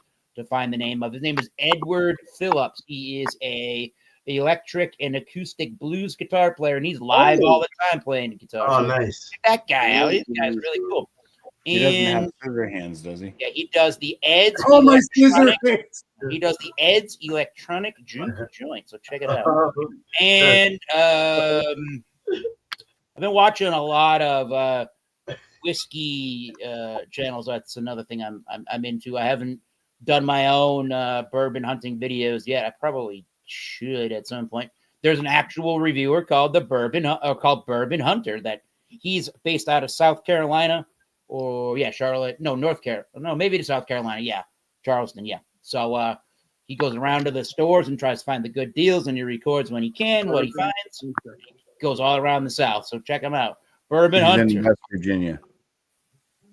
find the name of. His name is Edward Phillips. He is a electric and acoustic blues guitar player, and he's live all the time playing guitar. Oh, So nice. check that guy out. This guy's really cool. He doesn't And have scissor hands, does he? yeah, he does the Ed's. Oh, my scissor hands. He does the Ed's electronic juke joint. So check it out. And I've been watching a lot of whiskey channels. That's another thing I'm into. I haven't done my own bourbon hunting videos yet. I probably should at some point. There's an actual reviewer called Bourbon Hunter that he's based out of South Carolina. Charlotte. No, North Carolina. No, maybe to South Carolina. Yeah, Charleston. Yeah. So he goes around to the stores and tries to find the good deals, and he records when he can what he finds. He goes all around the South. So check him out. Bourbon He's Hunter. in West Virginia.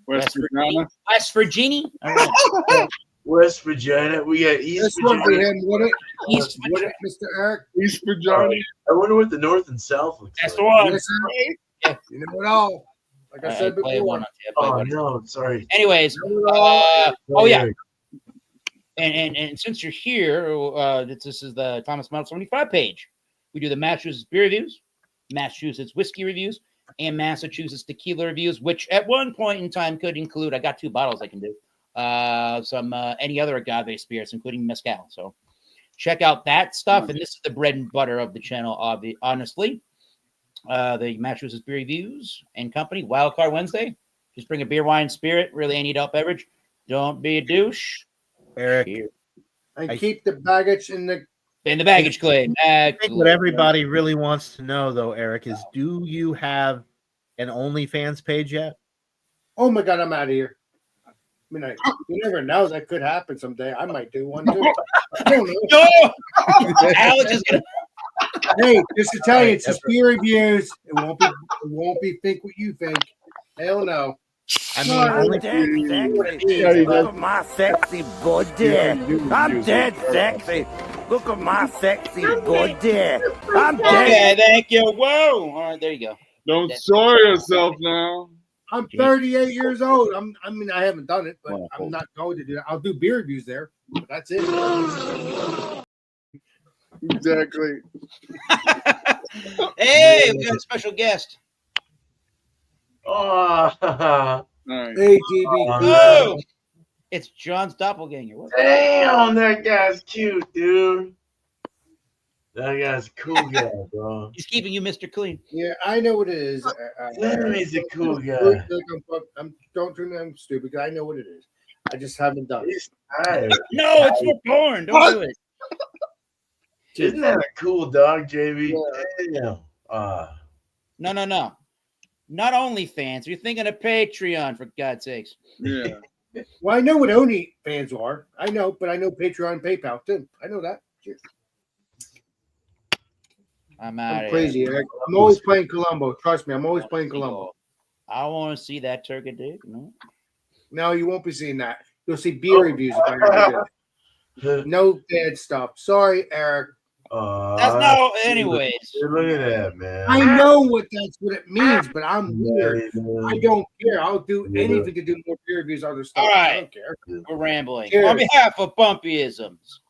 West Virginia. West Virginia. All right. West Virginia. We got East This one for Virginia. him, would it? East Would it, Mr. Eric? East Virginia. I wonder what the North and South looks That's like. the one. Yes, sir. You know it all. Like I said play one before. on tape. Oh, no, sorry. Anyways, You know it all. And since you're here, this is the Thomas Model 75 page. We do the Massachusetts beer reviews, Massachusetts whiskey reviews, and Massachusetts tequila reviews, which at one point in time could include, I got 2 bottles I can do, some any other agave spirits, including mezcal. So check out that stuff. And this is the bread and butter of the channel, honestly. the Massachusetts Beer Reviews and Company Wildcard Wednesday. Just bring a beer, wine, spirit. Really, any adult beverage. Don't be a douche. Eric. Cheers. And keep the baggage in the baggage claim. I think what everybody really wants to know, though, Eric, is do you have an OnlyFans page yet? Oh my God, I'm out of here. I mean, you never know. That could happen someday. I might do one too. I don't know. No! Alex is gonna. Hey, just to tell you, it's just beer reviews. It won't be think what you think. Hell no. I mean, only Look at my sexy body. I'm dead sexy. Look at my sexy body. I'm dead. Okay, thank you. Whoa! All right, there you go. Don't soil yourself now. I'm 38 years old. I mean, I haven't done it, but I'm not going to do it. I'll do beer reviews there, but that's it. Exactly. Hey, we got a special guest. Oh, Hey, GB. Oh, it's John's doppelganger. What? damn, that guy's cute, dude. That guy's a cool guy, bro. He's keeping you Mr. Clean. Yeah, I know what it is. Damn, he's a cool guy. Don't treat me I'm stupid. I know what it is. I just haven't done it. He's tired. No, it's for porn. Don't do it. Isn't that a cool dog, JB? Yeah. Damn. No. Not OnlyFans. You're thinking of Patreon, for God's sakes. Yeah. Well, I know what OnlyFans are. I know, but I know Patreon and PayPal too. I know that. Cheers. I'm out. I'm crazy, Eric. I'm always playing Columbo. Trust me, I'm always playing Columbo. I want to see that turkey dick. No, you won't be seeing that. You'll see beer reviews. If I ever do. No bad stuff. Sorry, Eric. That's no. Anyways, Look at that, man. I know what it means, but I'm weird. I don't care. I'll do anything to do more peer reviews, other stuff. All right. I don't care. We're rambling. Cheers. On behalf of Bumpyisms,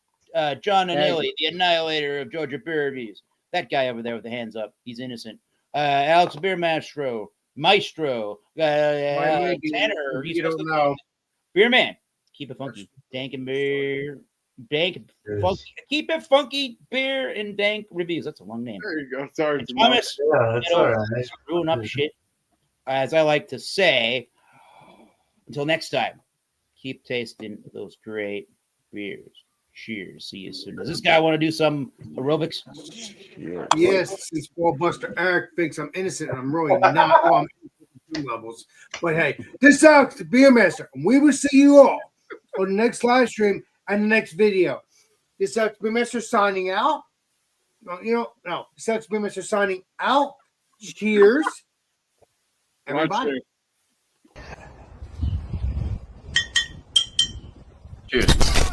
John Anilli, the annihilator of Georgia Beer Reviews, that guy over there with the hands up, he's innocent. Alex Beer Maestro, Tanner, you don't know. Beer Man, keep it funky, dank and beer. Dank, funky, keep it funky, beer and dank reviews. That's a long name. There you go. Sorry, and Thomas. Yeah, that's all right. Ruin up shit. As I like to say, until next time, keep tasting those great beers. Cheers. See you soon. Does this guy want to do some aerobics? Yes, since Buster Eric thinks I'm innocent, and I'm really not. Well, I'm innocent levels. But hey, this sucks the Beer Master, and we will see you all on the next live stream and the next video. This sucks Beer Master signing out. No. This sucks Beer Master signing out. Cheers, everybody. Cheers.